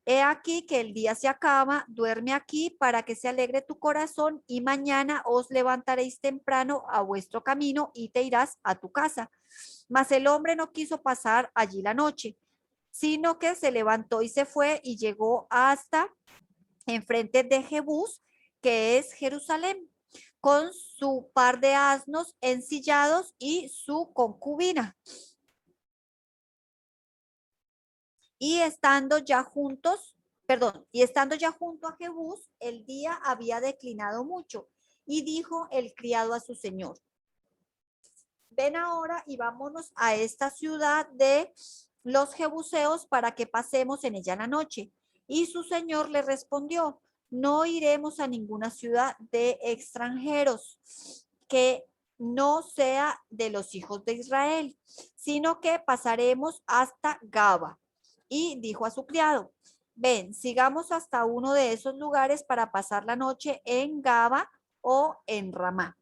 He aquí que el día se acaba, duerme aquí para que se alegre tu corazón, y mañana os levantaréis temprano a vuestro camino y te irás a tu casa. Mas el hombre no quiso pasar allí la noche, sino que se levantó y se fue y llegó hasta enfrente de Jebús, que es Jerusalén, con su par de asnos ensillados y su concubina. Y estando ya juntos, y estando ya junto a Jebús, el día había declinado mucho. Y dijo el criado a su señor: ven ahora y vámonos a esta ciudad de los jebuseos para que pasemos en ella la noche. Y su señor le respondió: no iremos a ninguna ciudad de extranjeros que no sea de los hijos de Israel, sino que pasaremos hasta Gaba. Y dijo a su criado: ven, sigamos hasta uno de esos lugares para pasar la noche en Gaba o en Ramá.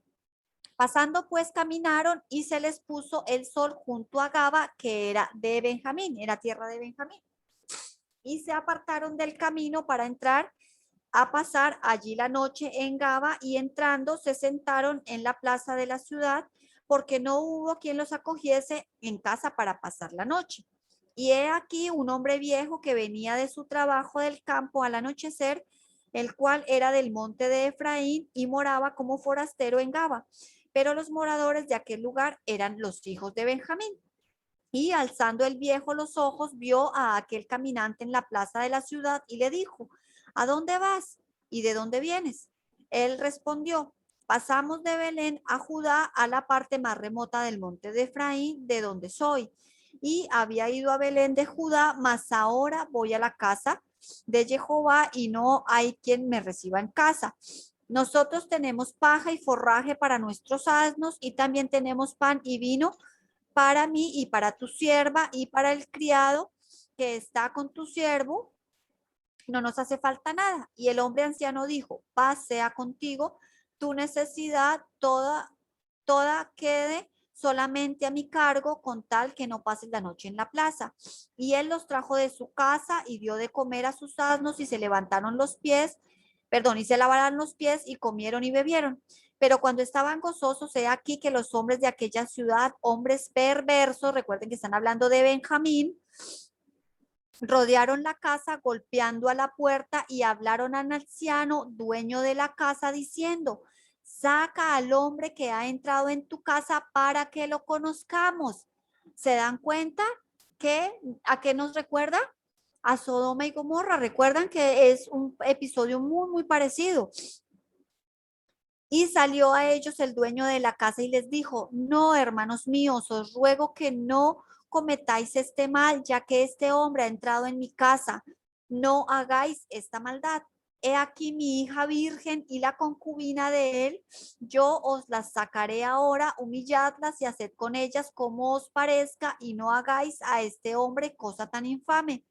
Pasando pues caminaron y se les puso el sol junto a Gaba, que era de Benjamín, era tierra de Benjamín. Y se apartaron del camino para entrar a pasar allí la noche en Gaba, y entrando se sentaron en la plaza de la ciudad, porque no hubo quien los acogiese en casa para pasar la noche. Y he aquí un hombre viejo que venía de su trabajo del campo al anochecer, el cual era del monte de Efraín y moraba como forastero en Gaba. Pero los moradores de aquel lugar eran los hijos de Benjamín. Y alzando el viejo los ojos, vio a aquel caminante en la plaza de la ciudad y le dijo: ¿a dónde vas y de dónde vienes? Él respondió: pasamos de Belén a Judá, a la parte más remota del monte de Efraín, de donde soy. Y había ido a Belén de Judá, mas ahora voy a la casa de Jehová y no hay quien me reciba en casa. Nosotros tenemos paja y forraje para nuestros asnos, y también tenemos pan y vino para mí y para tu sierva y para el criado que está con tu siervo, no nos hace falta nada. Y el hombre anciano dijo: paz sea contigo, tu necesidad toda quede solamente a mi cargo, con tal que no pases la noche en la plaza. Y él los trajo de su casa y dio de comer a sus asnos, y se levantaron los pies, y se lavaron los pies y comieron y bebieron. Pero cuando estaban gozosos, he aquí que los hombres de aquella ciudad, hombres perversos, recuerden que están hablando de Benjamín, rodearon la casa golpeando a la puerta y hablaron al anciano, dueño de la casa, diciendo: saca al hombre que ha entrado en tu casa para que lo conozcamos. ¿Se dan cuenta a qué nos recuerda? A Sodoma y Gomorra. Recuerdan que es un episodio muy, muy parecido. Y salió a ellos el dueño de la casa y les dijo: no, hermanos míos, os ruego que no cometáis este mal, ya que este hombre ha entrado en mi casa. No hagáis esta maldad. He aquí mi hija virgen y la concubina de él. Yo os las sacaré ahora, humilladlas y haced con ellas como os parezca, y no hagáis a este hombre cosa tan infame.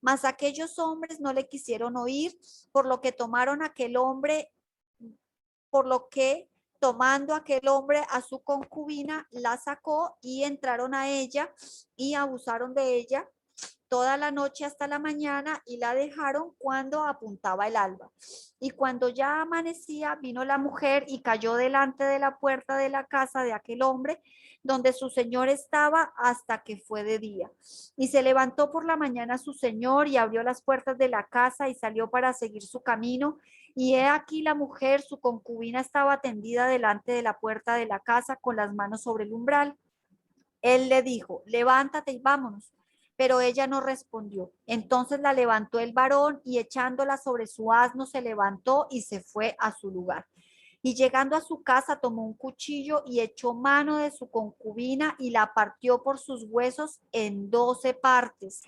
Mas aquellos hombres no le quisieron oír, por lo que tomaron aquel hombre por lo que tomando aquel hombre a su concubina, la sacó y entraron a ella y abusaron de ella toda la noche hasta la mañana y la dejaron cuando apuntaba el alba. Y cuando ya amanecía, vino la mujer y cayó delante de la puerta de la casa de aquel hombre donde su señor estaba hasta que fue de día. Y se levantó por la mañana su señor y abrió las puertas de la casa y salió para seguir su camino. Y he aquí la mujer, su concubina, estaba tendida delante de la puerta de la casa con las manos sobre el umbral. Él le dijo: levántate y vámonos. Pero ella no respondió. Entonces la levantó el varón y echándola sobre su asno se levantó y se fue a su lugar. Y llegando a su casa tomó un cuchillo y echó mano de su concubina y la partió por sus huesos en 12 partes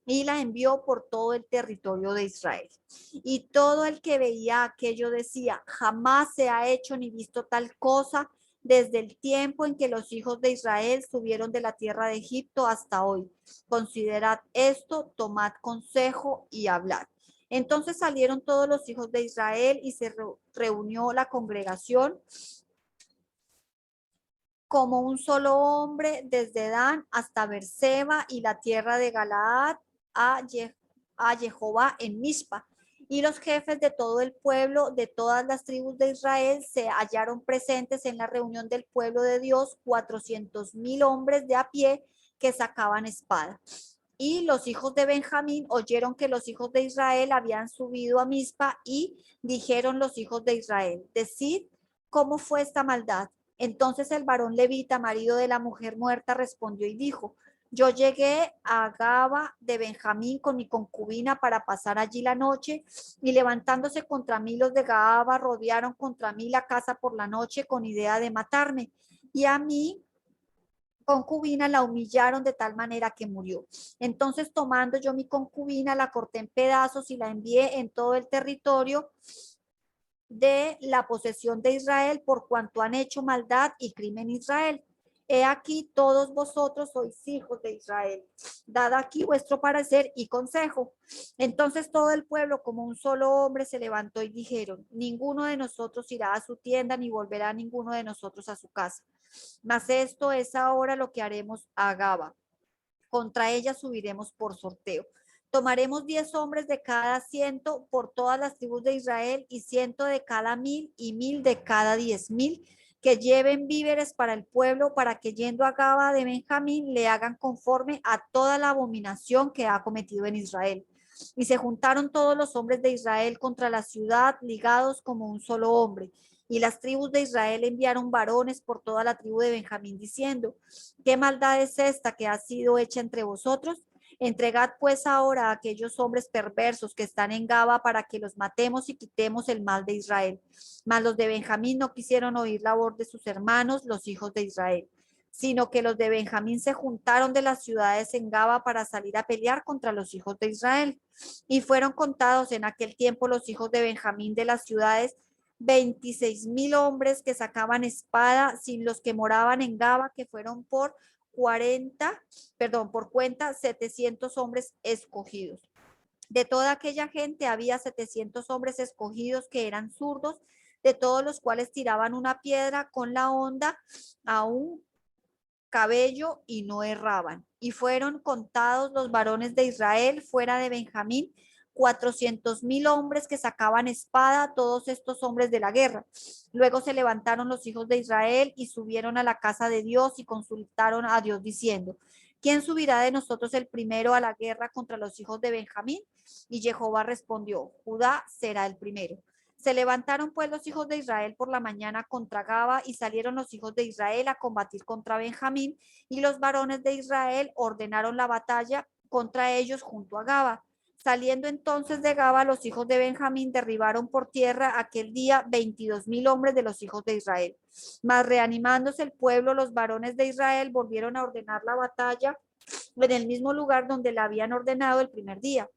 y la envió por todo el territorio de Israel. Y todo el que veía aquello decía: jamás se ha hecho ni visto tal cosa desde el tiempo en que los hijos de Israel subieron de la tierra de Egipto hasta hoy. Considerad esto, tomad consejo y hablad. Entonces salieron todos los hijos de Israel y se reunió la congregación como un solo hombre desde Dan hasta Berseba y la tierra de Galaad a Jehová en Mizpa. Y los jefes de todo el pueblo, de todas las tribus de Israel, se hallaron presentes en la reunión del pueblo de Dios, 400,000 hombres de a pie que sacaban espada. Y los hijos de Benjamín oyeron que los hijos de Israel habían subido a Mizpa y dijeron los hijos de Israel: decid cómo fue esta maldad. Entonces el varón levita, marido de la mujer muerta, respondió y dijo: yo llegué a Gaba de Benjamín con mi concubina para pasar allí la noche, y levantándose contra mí los de Gaba rodearon contra mí la casa por la noche con idea de matarme, y a mí concubina la humillaron de tal manera que murió. Entonces tomando yo mi concubina, la corté en pedazos y la envié en todo el territorio de la posesión de Israel, por cuanto han hecho maldad y crimen Israel. He aquí, todos vosotros sois hijos de Israel. Dad aquí vuestro parecer y consejo. Entonces todo el pueblo como un solo hombre se levantó y dijeron: ninguno de nosotros irá a su tienda, ni volverá ninguno de nosotros a su casa. Mas esto es ahora lo que haremos a Gaba. Contra ella subiremos por sorteo. Tomaremos 10 hombres de cada 100 por todas las tribus de Israel, y 100 de cada 1,000 y 1,000 de cada 10,000, que lleven víveres para el pueblo, para que yendo a Gaba de Benjamín le hagan conforme a toda la abominación que ha cometido en Israel. Y se juntaron todos los hombres de Israel contra la ciudad, ligados como un solo hombre. Y las tribus de Israel enviaron varones por toda la tribu de Benjamín, diciendo: ¿qué maldad es esta que ha sido hecha entre vosotros? Entregad pues ahora a aquellos hombres perversos que están en Gaba para que los matemos y quitemos el mal de Israel. Mas los de Benjamín no quisieron oír la voz de sus hermanos, los hijos de Israel, sino que los de Benjamín se juntaron de las ciudades en Gaba para salir a pelear contra los hijos de Israel. Y fueron contados en aquel tiempo los hijos de Benjamín de las ciudades 26,000 hombres que sacaban espada, sin los que moraban en Gaba, que fueron por cuenta 700 hombres escogidos. De toda aquella gente había 700 hombres escogidos que eran zurdos, de todos los cuales tiraban una piedra con la honda a un cabello y no erraban. Y fueron contados los varones de Israel fuera de Benjamín, 400,000 hombres que sacaban espada, todos estos hombres de la guerra. Luego se levantaron los hijos de Israel y subieron a la casa de Dios y consultaron a Dios diciendo: ¿quién subirá de nosotros el primero a la guerra contra los hijos de Benjamín? Y Jehová respondió: Judá será el primero. Se levantaron pues los hijos de Israel por la mañana contra Gaba y salieron los hijos de Israel a combatir contra Benjamín y los varones de Israel ordenaron la batalla contra ellos junto a Gaba. Saliendo entonces de Gaba, los hijos de Benjamín derribaron por tierra aquel día 22,000 hombres de los hijos de Israel. Mas reanimándose el pueblo, los varones de Israel volvieron a ordenar la batalla en el mismo lugar donde la habían ordenado el primer día,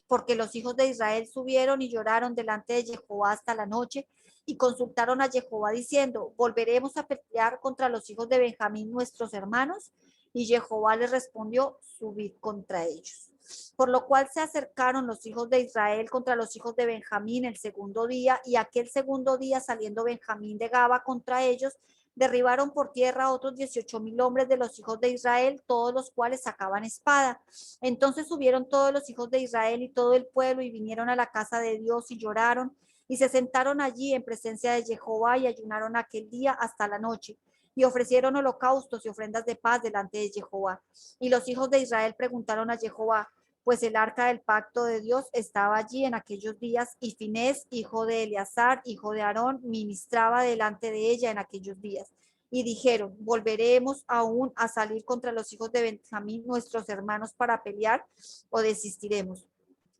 porque los hijos de Israel subieron y lloraron delante de Jehová hasta la noche y consultaron a Jehová diciendo, ¿volveremos a pelear contra los hijos de Benjamín nuestros hermanos? Y Jehová les respondió, subid contra ellos. Por lo cual se acercaron los hijos de Israel contra los hijos de Benjamín el segundo día, y aquel segundo día saliendo Benjamín de Gaba contra ellos, derribaron por tierra otros 18,000 hombres de los hijos de Israel, todos los cuales sacaban espada. Entonces subieron todos los hijos de Israel y todo el pueblo y vinieron a la casa de Dios y lloraron y se sentaron allí en presencia de Jehová y ayunaron aquel día hasta la noche y ofrecieron holocaustos y ofrendas de paz delante de Jehová. Y los hijos de Israel preguntaron a Jehová, pues el arca del pacto de Dios estaba allí en aquellos días y Finés, hijo de Eleazar, hijo de Aarón, ministraba delante de ella en aquellos días. Y dijeron, ¿volveremos aún a salir contra los hijos de Benjamín, nuestros hermanos, para pelear, o desistiremos?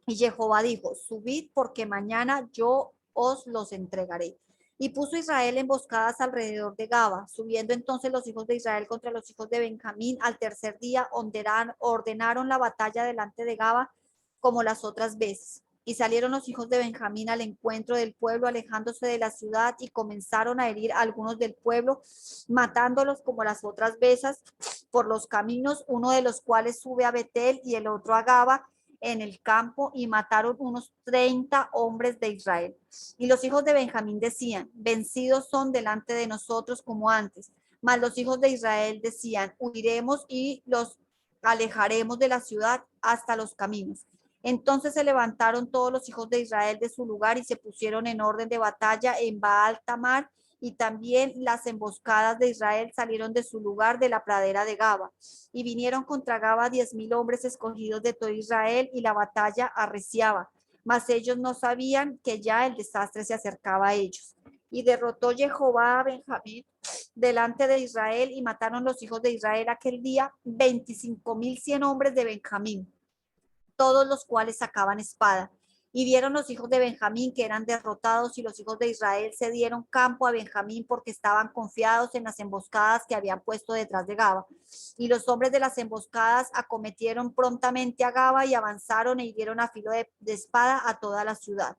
Y Jehová dijo, subid porque mañana yo os los entregaré. Y puso Israel emboscadas alrededor de Gaba. Subiendo entonces los hijos de Israel contra los hijos de Benjamín, al tercer día ordenaron la batalla delante de Gaba como las otras veces. Y salieron los hijos de Benjamín al encuentro del pueblo, alejándose de la ciudad, y comenzaron a herir a algunos del pueblo, matándolos como las otras veces por los caminos, uno de los cuales sube a Betel y el otro a Gaba en el campo, y mataron unos 30 hombres de Israel. Y los hijos de Benjamín decían, vencidos son delante de nosotros como antes. Mas los hijos de Israel decían, huiremos y los alejaremos de la ciudad hasta los caminos. Entonces se levantaron todos los hijos de Israel de su lugar y se pusieron en orden de batalla en Baal Tamar, y también las emboscadas de Israel salieron de su lugar de la pradera de Gaba. Y vinieron contra Gaba 10,000 hombres escogidos de todo Israel, y la batalla arreciaba. Mas ellos no sabían que ya el desastre se acercaba a ellos. Y derrotó Jehová a Benjamín delante de Israel, y mataron los hijos de Israel aquel día 25,100 hombres de Benjamín, todos los cuales sacaban espada. Y vieron los hijos de Benjamín que eran derrotados, y los hijos de Israel se dieron campo a Benjamín porque estaban confiados en las emboscadas que habían puesto detrás de Gaba. Y los hombres de las emboscadas acometieron prontamente a Gaba y avanzaron e hirieron a filo de espada a toda la ciudad.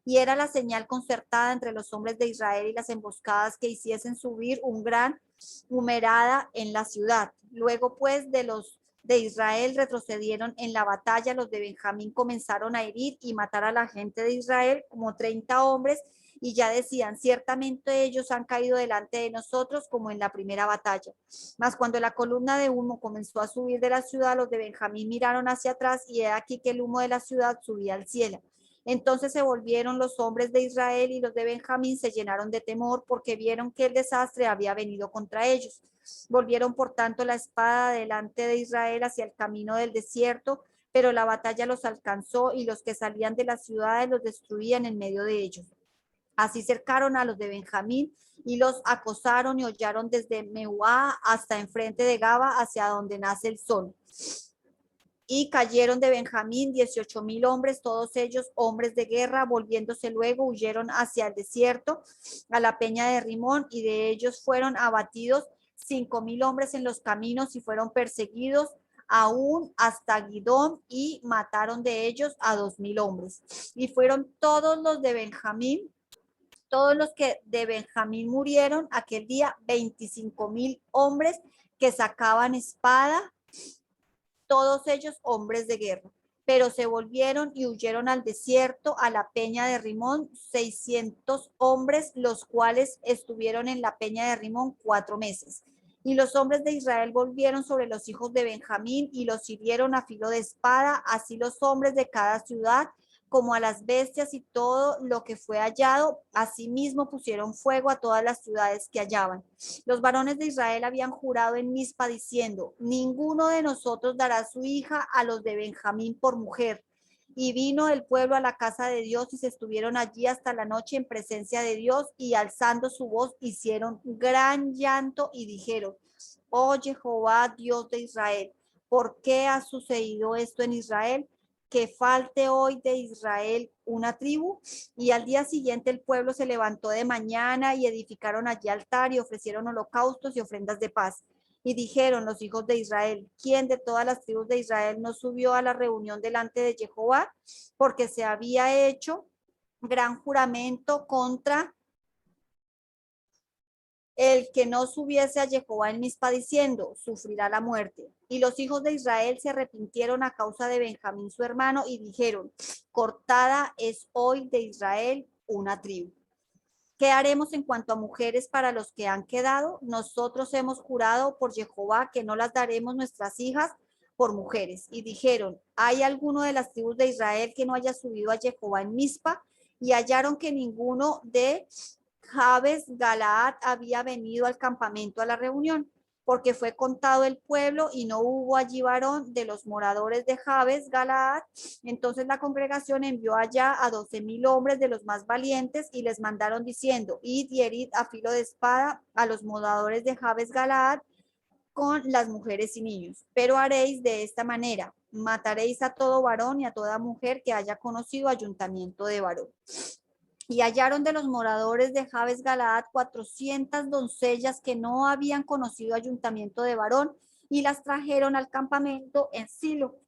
Y era la señal concertada entre los hombres de Israel y las emboscadas que hiciesen subir un gran humerada en la ciudad. Luego pues de los de Israel retrocedieron en la batalla, los de Benjamín comenzaron a herir y matar a la gente de Israel, como 30 hombres, y ya decían, ciertamente ellos han caído delante de nosotros como en la primera batalla. Mas cuando la columna de humo comenzó a subir de la ciudad, los de Benjamín miraron hacia atrás, y he aquí que el humo de la ciudad subía al cielo. Entonces se volvieron los hombres de Israel, y los de Benjamín se llenaron de temor porque vieron que el desastre había venido contra ellos. Volvieron por tanto la espada delante de Israel hacia el camino del desierto, pero la batalla los alcanzó, y los que salían de las ciudades los destruían en medio de ellos. Así cercaron a los de Benjamín y los acosaron y hollaron desde Meuá hasta enfrente de Gaba, hacia donde nace el sol. Y cayeron de Benjamín 18,000 hombres, todos ellos hombres de guerra. Volviéndose luego, huyeron hacia el desierto, a la peña de Rimón, y de ellos fueron abatidos 5,000 hombres en los caminos, y fueron perseguidos aún hasta Gidón, y mataron de ellos a 2,000 hombres. Y fueron todos los de Benjamín, todos los que de Benjamín murieron aquel día, 25,000 hombres que sacaban espada, todos ellos hombres de guerra. Pero se volvieron y huyeron al desierto, a la peña de Rimón, 600 hombres, los cuales estuvieron en la peña de Rimón 4 meses. Y los hombres de Israel volvieron sobre los hijos de Benjamín y los hirieron a filo de espada, así los hombres de cada ciudad, como a las bestias y todo lo que fue hallado. Asimismo pusieron fuego a todas las ciudades que hallaban. Los varones de Israel habían jurado en Mizpa diciendo, ninguno de nosotros dará su hija a los de Benjamín por mujer. Y vino el pueblo a la casa de Dios y se estuvieron allí hasta la noche en presencia de Dios y alzando su voz hicieron gran llanto y dijeron, oh Jehová, Dios de Israel, ¿por qué ha sucedido esto en Israel? Que falte hoy de Israel una tribu. Y al día siguiente el pueblo se levantó de mañana y edificaron allí altar y ofrecieron holocaustos y ofrendas de paz. Y dijeron los hijos de Israel, ¿quién de todas las tribus de Israel no subió a la reunión delante de Jehová? Porque se había hecho gran juramento contra el que no subiese a Jehová en Mizpa diciendo, sufrirá la muerte. Y los hijos de Israel se arrepintieron a causa de Benjamín su hermano y dijeron, cortada es hoy de Israel una tribu. ¿Qué haremos en cuanto a mujeres para los que han quedado? Nosotros hemos jurado por Jehová que no las daremos nuestras hijas por mujeres. Y dijeron, ¿hay alguno de las tribus de Israel que no haya subido a Jehová en Mizpa? Y hallaron que ninguno de Jabes Galaad había venido al campamento a la reunión, porque fue contado el pueblo y no hubo allí varón de los moradores de Jabes Galaad. Entonces la congregación envió allá a 12,000 hombres de los más valientes y les mandaron diciendo, id y herid a filo de espada a los moradores de Jabes Galaad con las mujeres y niños. Pero haréis de esta manera, mataréis a todo varón y a toda mujer que haya conocido ayuntamiento de varón. Y hallaron de los moradores de Jabes Galaad 400 doncellas que no habían conocido ayuntamiento de varón y las trajeron al campamento en Silo,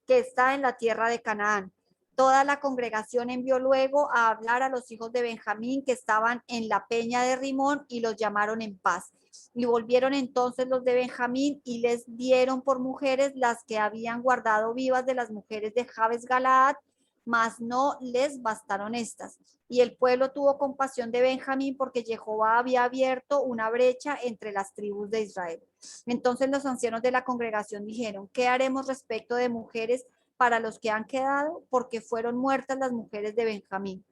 que está en la tierra de Canaán. Toda la congregación envió luego a hablar a los hijos de Benjamín que estaban en la peña de Rimón y los llamaron en paz. Y volvieron entonces los de Benjamín y les dieron por mujeres las que habían guardado vivas de las mujeres de Jabes Galaad, mas no les bastaron estas. Y el pueblo tuvo compasión de Benjamín porque Jehová había abierto una brecha entre las tribus de Israel. Entonces los ancianos de la congregación dijeron, ¿qué haremos respecto de mujeres para los que han quedado? Porque fueron muertas las mujeres de Benjamín.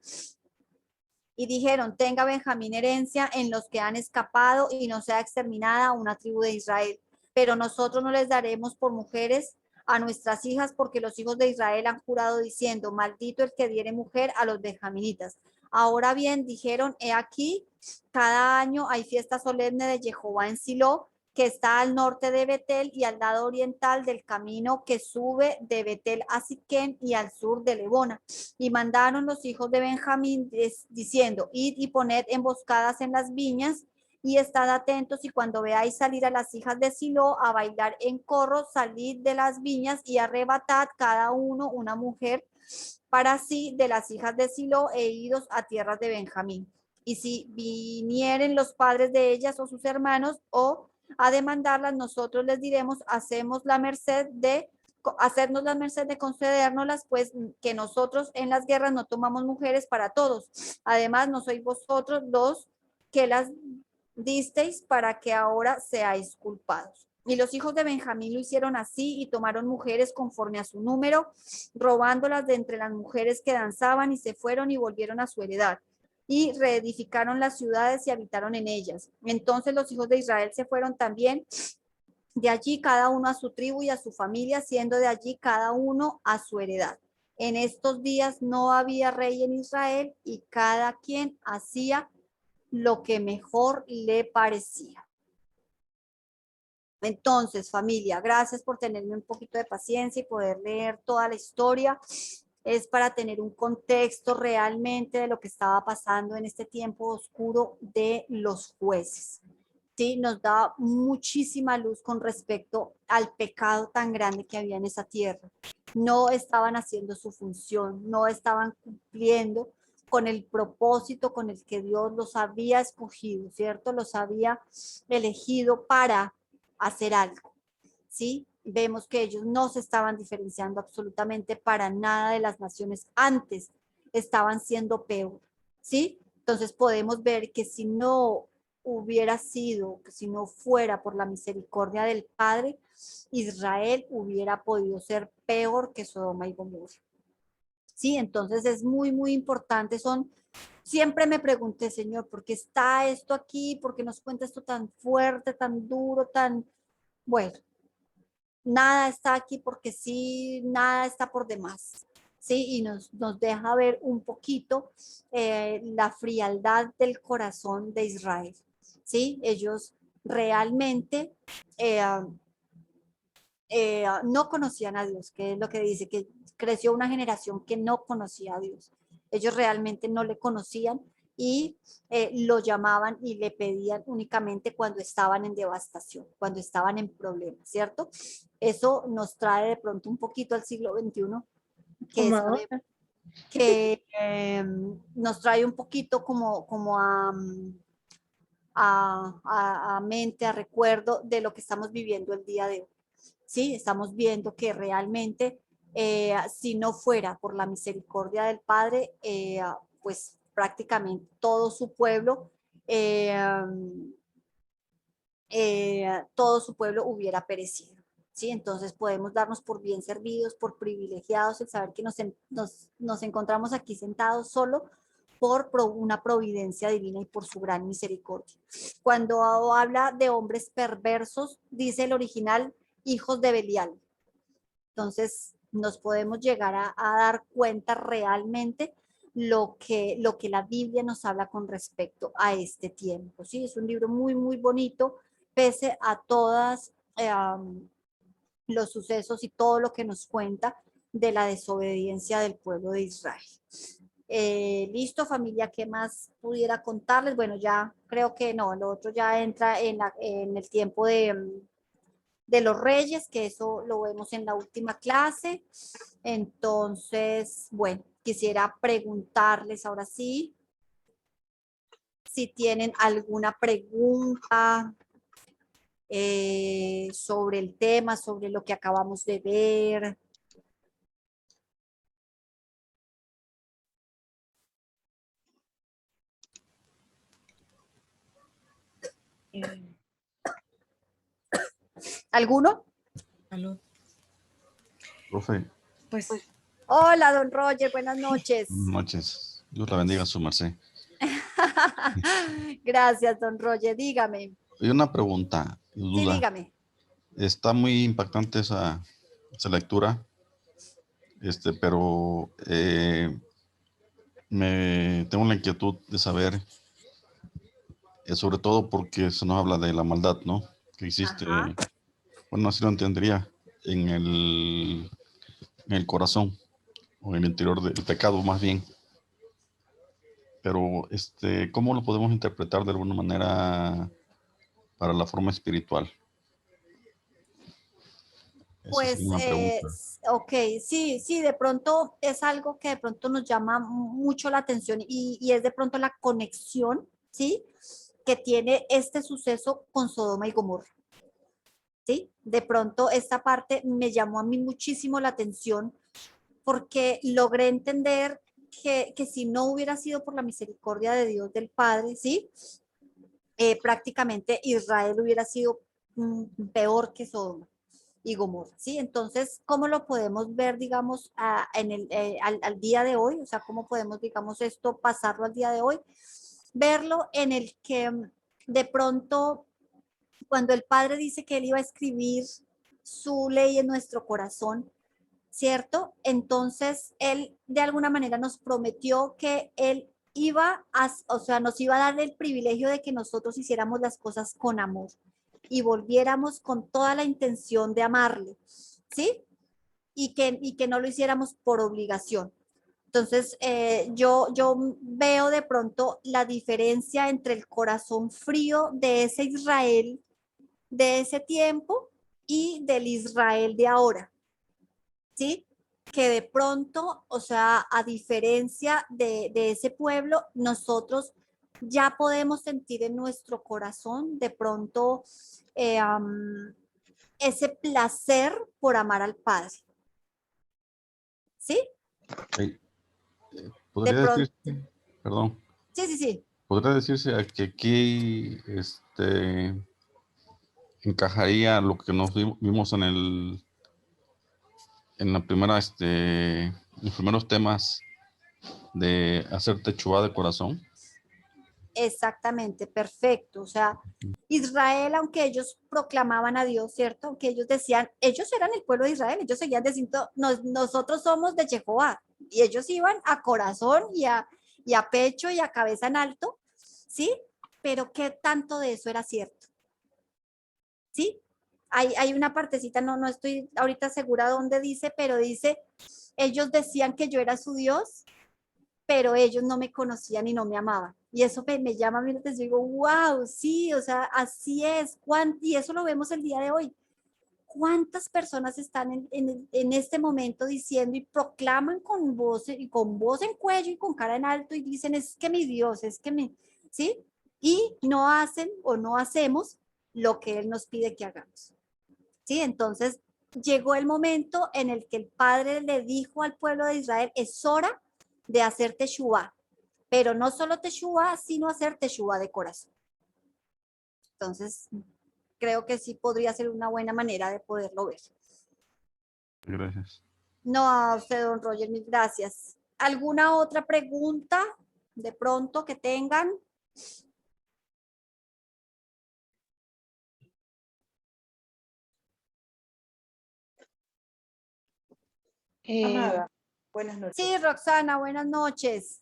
Y dijeron, tenga Benjamín herencia en los que han escapado y no sea exterminada una tribu de Israel. Pero nosotros no les daremos por mujeres a nuestras hijas porque los hijos de Israel han jurado diciendo, maldito el que diere mujer a los benjaminitas. Ahora bien, dijeron, he aquí, cada año hay fiesta solemne de Jehová en Silo, que está al norte de Betel y al lado oriental del camino que sube de Betel a Siquén y al sur de Lebona. Y mandaron los hijos de Benjamín diciendo, id y poned emboscadas en las viñas y estad atentos y cuando veáis salir a las hijas de Silo a bailar en corro, salid de las viñas y arrebatad cada uno una mujer para sí de las hijas de Silo e idos a tierras de Benjamín. Y si vinieren los padres de ellas o sus hermanos o a demandarlas, nosotros les diremos, hacemos la merced de hacernos la merced de concedérnoslas, pues que nosotros en las guerras no tomamos mujeres para todos. Además, no sois vosotros los que las disteis para que ahora seáis culpados. Y los hijos de Benjamín lo hicieron así y tomaron mujeres conforme a su número, robándolas de entre las mujeres que danzaban y se fueron y volvieron a su heredad y reedificaron las ciudades y habitaron en ellas. Entonces los hijos de Israel se fueron también de allí cada uno a su tribu y a su familia, siendo de allí cada uno a su heredad. En estos días no había rey en Israel y cada quien hacía lo que mejor le parecía. Entonces, familia, gracias por tenerme un poquito de paciencia y poder leer toda la historia. Es para tener un contexto realmente de lo que estaba pasando en este tiempo oscuro de los jueces. Sí, nos da muchísima luz con respecto al pecado tan grande que había en esa tierra. No estaban haciendo su función, no estaban cumpliendo con el propósito con el que Dios los había escogido, ¿cierto? Los había elegido para hacer algo, ¿sí? Vemos que ellos no se estaban diferenciando absolutamente para nada de las naciones antes, estaban siendo peor, ¿sí? Entonces podemos ver que si no hubiera sido, que si no fuera por la misericordia del Padre, Israel hubiera podido ser peor que Sodoma y Gomorra. Sí, entonces es muy, muy importante. Siempre me pregunté, Señor, ¿por qué está esto aquí? ¿Por qué nos cuenta esto tan fuerte, tan duro, tan, bueno, nada está aquí porque sí, nada está por demás. ¿sí? Y nos deja ver un poquito la frialdad del corazón de Israel, ¿sí? Ellos realmente eh, no conocían a Dios, que es lo que dice, que creció una generación que no conocía a Dios. Ellos realmente no le conocían y lo llamaban y le pedían únicamente cuando estaban en devastación, cuando estaban en problemas, ¿cierto? Eso nos trae de pronto un poquito al siglo XXI, que Como sabemos ahora. que nos trae un poquito como a mente, a recuerdo de lo que estamos viviendo el día de hoy. ¿Sí? Estamos viendo que realmente, si no fuera por la misericordia del Padre, pues prácticamente eh, todo su pueblo hubiera perecido. ¿Sí? Entonces podemos darnos por bien servidos, por privilegiados, el saber que nos encontramos aquí sentados solo por una providencia divina y por su gran misericordia. Cuando habla de hombres perversos, dice el original, hijos de Belial. Entonces nos podemos llegar a dar cuenta realmente lo que la Biblia nos habla con respecto a este tiempo. Sí, es un libro muy, muy bonito, pese a todas los sucesos y todo lo que nos cuenta de la desobediencia del pueblo de Israel. Listo, familia, ¿qué más pudiera contarles? Bueno, ya creo que no, lo otro ya entra en el tiempo de los reyes, que eso lo vemos en la última clase. Entonces, bueno, quisiera preguntarles ahora sí si tienen alguna pregunta sobre el tema, sobre lo que acabamos de ver. ¿Alguno? Salud. Profe, Pues, Hola, don Roger, buenas buenas noches. noches. Dios la bendiga, su merced. Gracias, don Roger, dígame. Y una pregunta, Sí, duda. dígame. Está muy impactante esa lectura, pero me tengo la inquietud de saber, sobre todo porque se nos habla de la maldad, ¿no? Que existe, Ajá. bueno, así lo entendería, en el corazón, o en el interior del pecado más bien. Pero, ¿cómo lo podemos interpretar de alguna manera para la forma espiritual? Esa sería Pues, una pregunta. ok, sí, sí, de pronto es algo que de pronto nos llama mucho la atención y es de pronto la conexión, ¿sí? Que tiene este suceso con Sodoma y Gomorra, ¿sí? De pronto esta parte me llamó a mí muchísimo la atención porque logré entender que si no hubiera sido por la misericordia de Dios del Padre, ¿sí? Prácticamente Israel hubiera sido peor que Sodoma y Gomorra, ¿sí? Entonces, ¿cómo lo podemos ver, digamos, al día de hoy? O sea, ¿cómo podemos, digamos, esto pasarlo al día de hoy? Verlo en el que de pronto, cuando el Padre dice que Él iba a escribir su ley en nuestro corazón, ¿cierto? Entonces, Él de alguna manera nos prometió que Él o sea, nos iba a dar el privilegio de que nosotros hiciéramos las cosas con amor y volviéramos con toda la intención de amarle, ¿sí? Y que no lo hiciéramos por obligación. Entonces, yo veo de pronto la diferencia entre el corazón frío de ese Israel de ese tiempo y del Israel de ahora, ¿sí? Que de pronto, o sea, a diferencia de ese pueblo, nosotros ya podemos sentir en nuestro corazón de pronto ese placer por amar al Padre, ¿sí? Ok. De Podría pronto, decirse, perdón, sí, sí, sí, podría decirse que aquí encajaría lo que nos vimos en la primera, los primeros temas de hacer techubá de corazón. exactamente, perfecto. O sea, Israel, aunque ellos proclamaban a Dios, ¿cierto? Aunque ellos decían, ellos eran el pueblo de Israel, ellos seguían diciendo, nosotros somos de Jehová, y ellos iban a corazón y a pecho y a cabeza en alto, ¿sí? Pero ¿qué tanto de eso era cierto? ¿Sí? Hay una partecita, no estoy ahorita segura dónde dice, pero dice, ellos decían que yo era su Dios, pero ellos no me conocían y no me amaban. Y eso me llama a mí la atención, digo, wow, sí, o sea, así es, y eso lo vemos el día de hoy. ¿Cuántas personas están en este momento diciendo y proclaman con voz en cuello y con cara en alto y dicen, es que mi Dios, es que mi, ¿sí? Y no hacen o no hacemos lo que Él nos pide que hagamos, ¿sí? Entonces, llegó el momento en el que el Padre le dijo al pueblo de Israel, es hora de hacer teshuvá, pero no solo teshuvá, sino hacer teshuvá de corazón. Entonces, creo que sí podría ser una buena manera de poderlo ver. Gracias. No, a usted, don Roger, mil gracias. ¿Alguna otra pregunta de pronto que tengan? Amada, buenas noches. Sí, Roxana, buenas noches.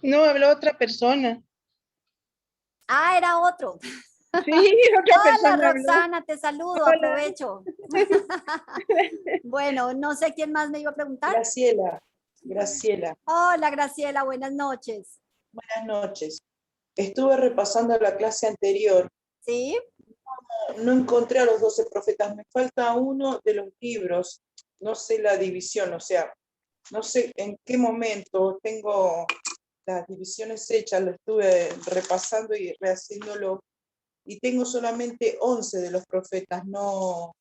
No, habló otra persona. Ah, era otro. Sí, otra Hola, persona habló. Roxana, te saludo, Hola. aprovecho. Bueno, no sé quién más me iba a preguntar. Graciela, Hola, Graciela, buenas noches. buenas noches. Estuve repasando la clase anterior. ¿Sí? No encontré a los 12 profetas. Me falta uno de los libros. No sé la división, o sea, no sé en qué momento tengo las divisiones hechas. Lo estuve repasando y rehaciéndolo. Y tengo solamente 11 de los profetas, no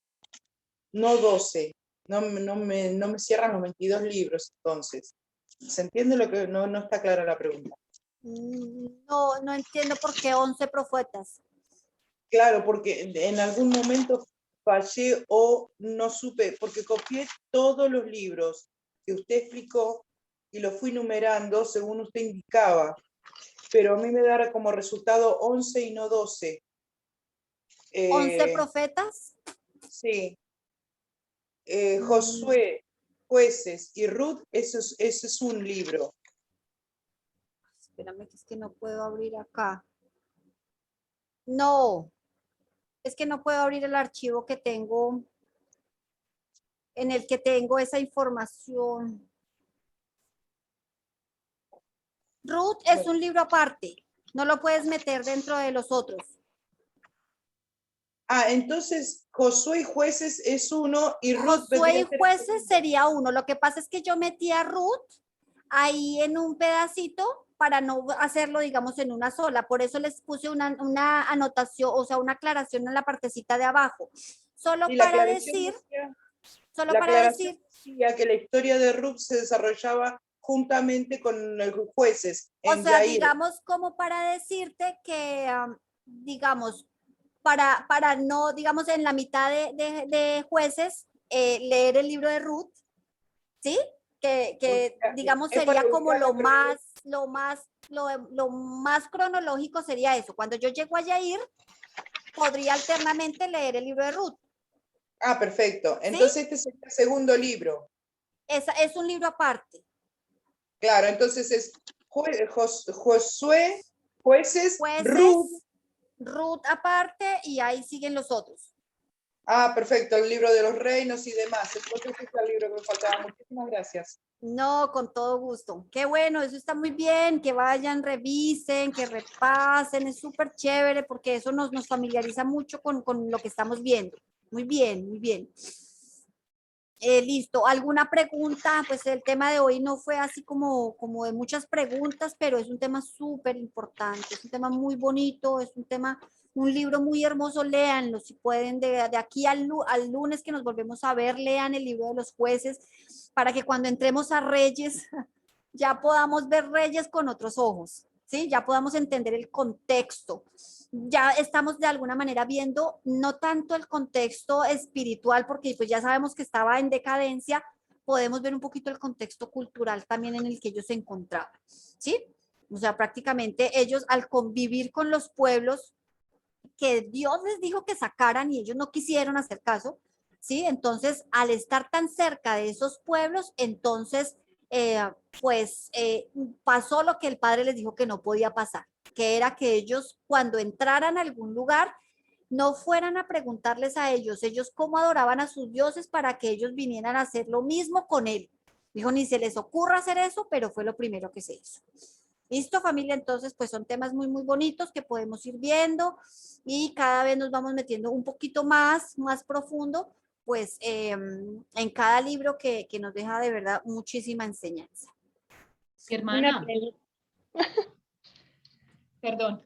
12. No me cierran los 22 libros, entonces. ¿Se entiende lo que no está clara la pregunta? No, no entiendo por qué 11 profetas. Claro, porque en algún momento fallé o no supe, porque copié todos los libros que usted explicó y los fui numerando según usted indicaba, pero a mí me dará como resultado 11 y no 12. 11 profetas. Sí. Josué, Jueces y Ruth, ese es un libro. Espérame, que es que no puedo abrir acá. No, es que no puedo abrir el archivo que tengo, en el que tengo esa información. Ruth es un libro aparte, no lo puedes meter dentro de los otros. Entonces Josué y Jueces es uno y Ruth Josué y Jueces sería uno. Lo que pasa es que yo metí a Ruth ahí en un pedacito para no hacerlo, digamos, en una sola. Por eso les puse una anotación, o sea, una aclaración en la partecita de abajo. Solo para decir, decía que la historia de Ruth se desarrollaba juntamente con los jueces. O sea, digamos, como para decirte que, digamos, para no, digamos, en la mitad de jueces, leer el libro de Ruth, ¿sí? Que digamos sería como lo más cronológico sería eso. Cuando yo llego a Yair, podría alternamente leer el libro de Ruth. Perfecto. Entonces ¿sí? Este es el segundo libro. Es un libro aparte. Claro, entonces es Josué, Jueces, Ruth aparte y ahí siguen los otros. Perfecto, el libro de los reinos y demás. Entonces este es el libro que me faltaba. Muchísimas gracias. No, con todo gusto. Qué bueno, eso está muy bien, que vayan, revisen, que repasen, es súper chévere porque eso nos familiariza mucho con lo que estamos viendo. Muy bien, muy bien. Listo, ¿alguna pregunta? Pues el tema de hoy no fue así como de muchas preguntas, pero es un tema súper importante, es un tema muy bonito, es un libro muy hermoso, léanlo, si pueden, de aquí al lunes que nos volvemos a ver, lean el libro de los jueces, para que cuando entremos a Reyes, ya podamos ver Reyes con otros ojos, ¿sí? Ya podamos entender el contexto. Ya estamos de alguna manera viendo no tanto el contexto espiritual, porque pues ya sabemos que estaba en decadencia, podemos ver un poquito el contexto cultural también en el que ellos se encontraban, ¿sí? O sea, prácticamente ellos al convivir con los pueblos que Dios les dijo que sacaran y ellos no quisieron hacer caso, ¿sí? Entonces, al estar tan cerca de esos pueblos, entonces, eh, pasó lo que el Padre les dijo que no podía pasar, que era que ellos cuando entraran a algún lugar, no fueran a preguntarles a ellos cómo adoraban a sus dioses para que ellos vinieran a hacer lo mismo con él. Dijo, ni se les ocurra hacer eso, pero fue lo primero que se hizo. Listo, familia, entonces pues son temas muy, muy bonitos que podemos ir viendo y cada vez nos vamos metiendo un poquito más profundo, pues en cada libro que nos deja de verdad muchísima enseñanza. Una, Hermana, perdón.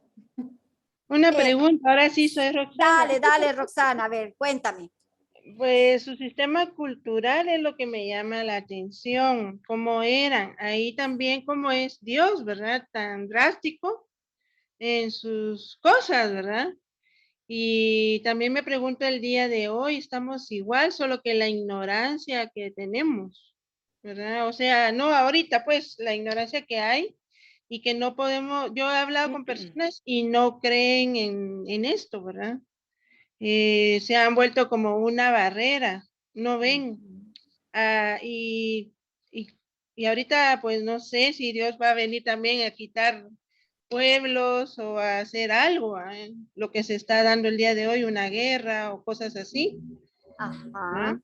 una pregunta, ahora sí soy Roxana. Dale, Roxana, a ver, cuéntame. Pues su sistema cultural es lo que me llama la atención, cómo eran, ahí también cómo es Dios, ¿verdad? Tan drástico en sus cosas, ¿verdad? Y también me pregunto el día de hoy, estamos igual, solo que la ignorancia que tenemos, ¿verdad? O sea, no ahorita, pues la ignorancia que hay y que no podemos, yo he hablado con personas y no creen en esto, ¿verdad? Se han vuelto como una barrera, no ven. Ah, y ahorita, pues no sé si Dios va a venir también a quitar pueblos o a hacer algo, lo que se está dando el día de hoy, una guerra o cosas así. Ajá.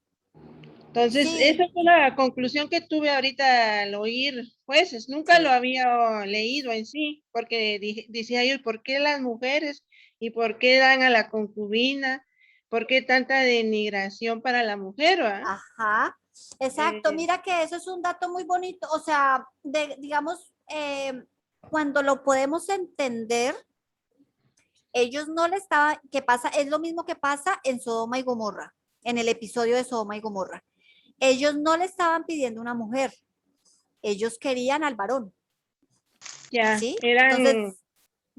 Entonces, Sí, esa fue la conclusión que tuve ahorita al oír jueces. Nunca lo había leído en sí, porque decía yo, ¿por qué las mujeres? ¿Y por qué dan a la concubina? ¿Por qué tanta denigración para la mujer? ajá. Exacto, mira que eso es un dato muy bonito, o sea, digamos, cuando lo podemos entender, ellos no le estaban, que pasa, es lo mismo que pasa en Sodoma y Gomorra, en el episodio de Sodoma y Gomorra. Ellos no le estaban pidiendo una mujer, ellos querían al varón, Ya, ¿sí? eran, Entonces,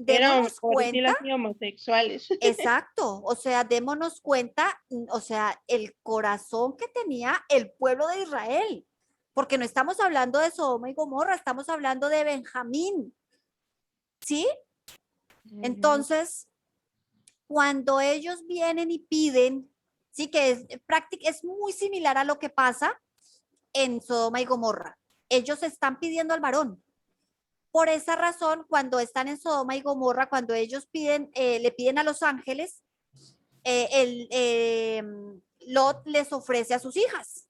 eran, démonos por decirlo cuenta, así, homosexuales. exacto, o sea, démonos cuenta, o sea, el corazón que tenía el pueblo de Israel, porque no estamos hablando de Sodoma y Gomorra, estamos hablando de Benjamín, ¿sí? Entonces, cuando ellos vienen y piden, sí que es muy similar a lo que pasa en Sodoma y Gomorra. Ellos están pidiendo al varón. Por esa razón, cuando están en Sodoma y Gomorra, cuando ellos piden, le piden a los ángeles, Lot les ofrece a sus hijas.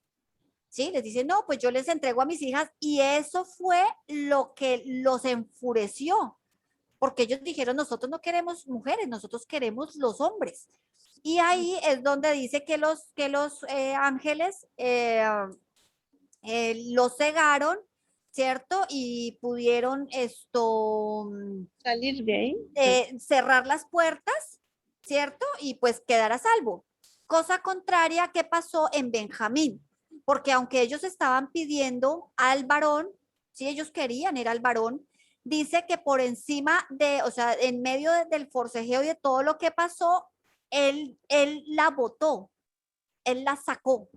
¿Sí? Les dice, no, pues yo les entrego a mis hijas y eso fue lo que los enfureció, porque ellos dijeron, nosotros no queremos mujeres, nosotros queremos los hombres. Y ahí es donde dice que los ángeles los cegaron, ¿cierto? Y pudieron Salir de ahí. cerrar las puertas, ¿cierto? Y pues quedar a salvo. Cosa contraria que pasó en Benjamín, porque aunque ellos estaban pidiendo al varón, si ellos querían era al varón, dice que por encima de, o sea, en medio del forcejeo y de todo lo que pasó, él la botó, él la sacó.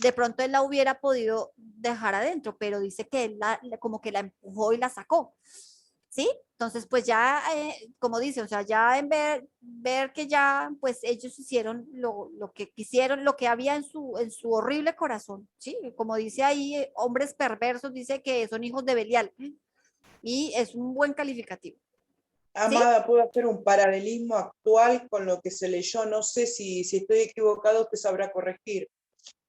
De pronto él la hubiera podido dejar adentro, pero dice que él como que la empujó y la sacó. ¿Sí? Entonces, pues ya, como dice, o sea, ya en ver que ya, pues ellos hicieron lo que quisieron, lo que había en su horrible corazón, ¿sí? Como dice ahí, hombres perversos, dice que son hijos de Belial, y es un buen calificativo. Amada, puedo hacer un paralelismo actual con lo que se leyó, no sé si estoy equivocado, usted sabrá corregir.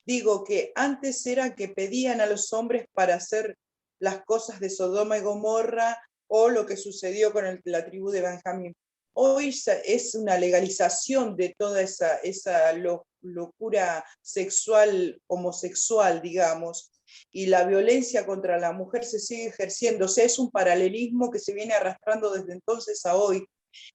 Digo que antes era que pedían a los hombres para hacer las cosas de Sodoma y Gomorra o lo que sucedió con la tribu de Benjamín. Hoy es una legalización de toda esa locura sexual, homosexual, digamos, y la violencia contra la mujer se sigue ejerciendo. O sea, es un paralelismo que se viene arrastrando desde entonces a hoy.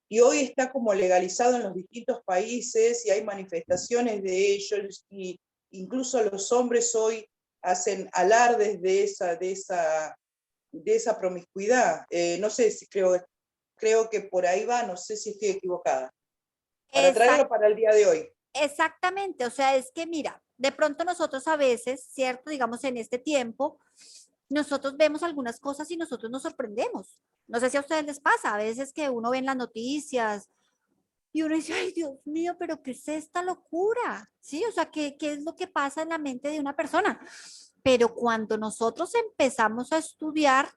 Y hoy está como legalizado en los distintos países y hay manifestaciones de ellos y incluso los hombres hoy hacen alardes de esa promiscuidad. No sé si creo que por ahí va, no sé si estoy equivocada. Para traerlo para el día de hoy. Exactamente, o sea, es que mira, de pronto nosotros a veces, ¿cierto? Digamos en este tiempo, nosotros vemos algunas cosas y nosotros nos sorprendemos. No sé si a ustedes les pasa, a veces que uno ve en las noticias y uno dice, ay, Dios mío, pero ¿qué es esta locura? ¿Sí? O sea, ¿qué es lo que pasa en la mente de una persona? Pero cuando nosotros empezamos a estudiar,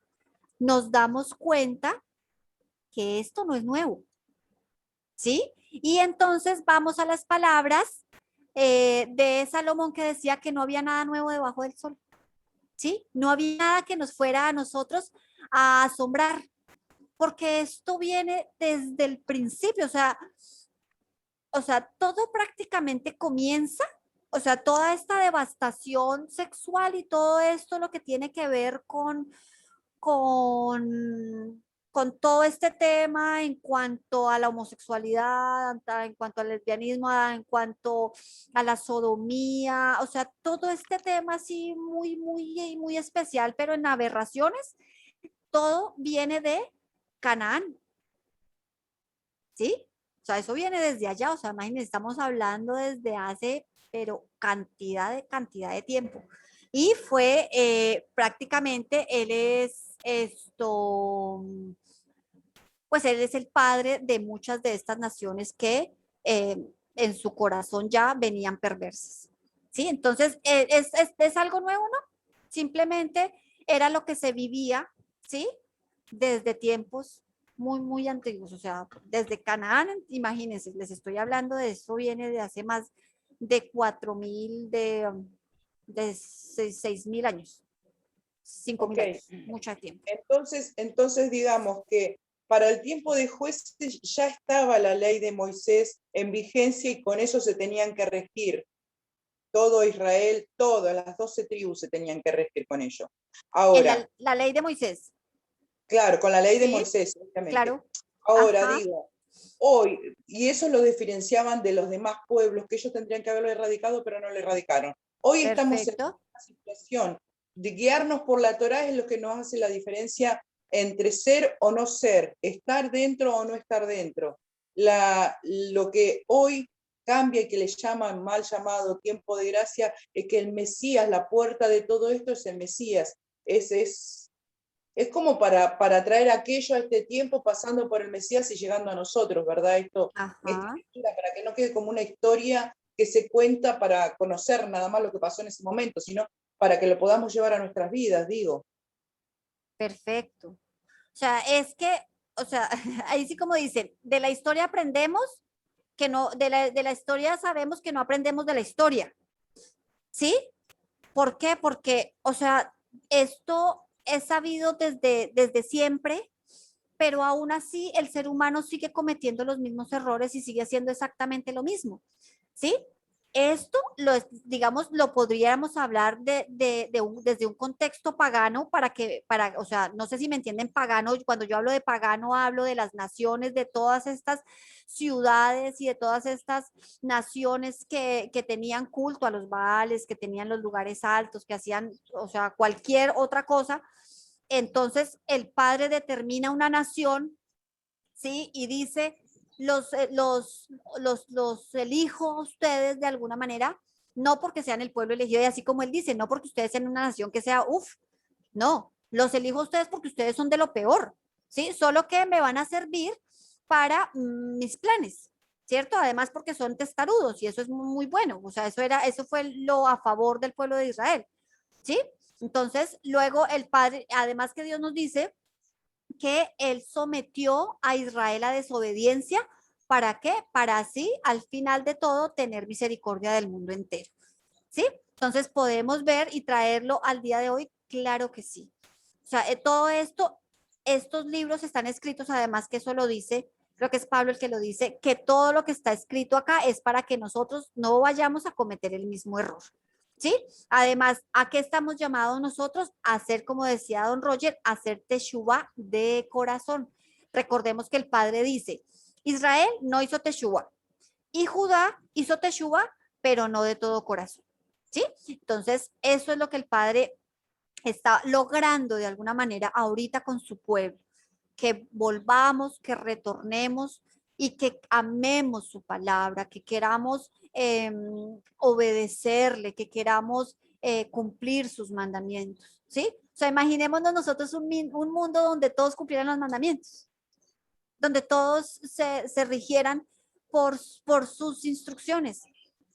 nos damos cuenta que esto no es nuevo, ¿sí? Y entonces vamos a las palabras de Salomón que decía que no había nada nuevo debajo del sol, ¿sí? No había nada que nos fuera a nosotros a asombrar, porque esto viene desde el principio, o sea, todo prácticamente comienza, o sea, toda esta devastación sexual y todo esto lo que tiene que ver con, con todo este tema en cuanto a la homosexualidad, en cuanto al lesbianismo, en cuanto a la sodomía, o sea, todo este tema así muy especial, pero en aberraciones, todo viene de Canaán, ¿sí? O sea, eso viene desde allá, o sea, imagínense, estamos hablando desde hace, pero cantidad de tiempo. Y fue prácticamente, él es esto, pues él es el padre de muchas de estas naciones que en su corazón ya venían perversas. ¿Sí? Entonces, es algo nuevo, ¿no? Simplemente era lo que se vivía, ¿sí? Desde tiempos muy antiguos, o sea, desde Canaán, imagínense, les estoy hablando de eso, viene de hace más de 4.000, de 6.000 años, 5.000 Ok, años, mucho tiempo. entonces digamos que para el tiempo de jueces ya estaba la ley de Moisés en vigencia y con eso se tenían que regir. Todo Israel, todas las 12 tribus se tenían que regir con ello. En Ahora, la ley de Moisés, claro, con la ley de ¿sí? Moisés, obviamente. Claro. Ahora Ajá, digo, hoy, y eso lo diferenciaban de los demás pueblos, que ellos tendrían que haberlo erradicado, pero no lo erradicaron. Hoy estamos en perfecto. una situación de guiarnos por la Torá, es lo que nos hace la diferencia entre ser o no ser, estar dentro o no estar dentro. Lo que hoy cambia y que le llaman mal llamado tiempo de gracia, es que el Mesías, la puerta de todo esto es el Mesías. Es como para traer aquello a este tiempo, pasando por el Mesías y llegando a nosotros, ¿verdad? Esta Ajá, lectura, para que no quede como una historia que se cuenta para conocer nada más lo que pasó en ese momento, sino para que lo podamos llevar a nuestras vidas, digo. perfecto. O sea, es que, o sea, ahí sí como dicen, de la historia aprendemos que no, de la historia sabemos que no aprendemos de la historia, ¿sí? ¿Por qué? Porque, o sea, esto es sabido desde siempre, pero aún así el ser humano sigue cometiendo los mismos errores y sigue haciendo exactamente lo mismo, ¿sí? Esto, digamos, lo podríamos hablar desde un contexto pagano o sea, no sé si me entienden pagano, cuando yo hablo de pagano hablo de las naciones, de todas estas ciudades y de todas estas naciones que tenían culto a los Baales, que tenían los lugares altos, que hacían, o sea, cualquier otra cosa. Entonces, el padre determina una nación, ¿sí? Y dice, los elijo a ustedes de alguna manera, no porque sean el pueblo elegido, y así como él dice, no porque ustedes sean una nación que sea, uff, no, los elijo a ustedes porque ustedes son de lo peor, ¿sí? Solo que me van a servir para mis planes, ¿cierto? Además porque son testarudos y eso es muy bueno, o sea, eso fue lo a favor del pueblo de Israel, ¿sí? Entonces, luego el padre, además que Dios nos dice que él sometió a Israel a desobediencia. ¿Para qué? Para así, al final de todo, tener misericordia del mundo entero. ¿Sí? Entonces podemos ver y traerlo al día de hoy, claro que sí. O sea, todo esto, estos libros están escritos, además que eso lo dice, creo que es Pablo el que lo dice, que todo lo que está escrito acá es para que nosotros no vayamos a cometer el mismo error. ¿Sí? Además, ¿a qué estamos llamados nosotros? A hacer, como decía don Roger, a hacer teshuva de corazón. Recordemos que el Padre dice, Israel no hizo teshuva y Judá hizo teshuva, pero no de todo corazón. ¿Sí? Entonces, eso es lo que el Padre está logrando de alguna manera ahorita con su pueblo, que volvamos, que retornemos y que amemos su palabra, que queramos obedecerle, que queramos cumplir sus mandamientos, ¿sí? O sea, imaginémonos nosotros un mundo donde todos cumplieran los mandamientos, donde todos se rigieran por sus instrucciones.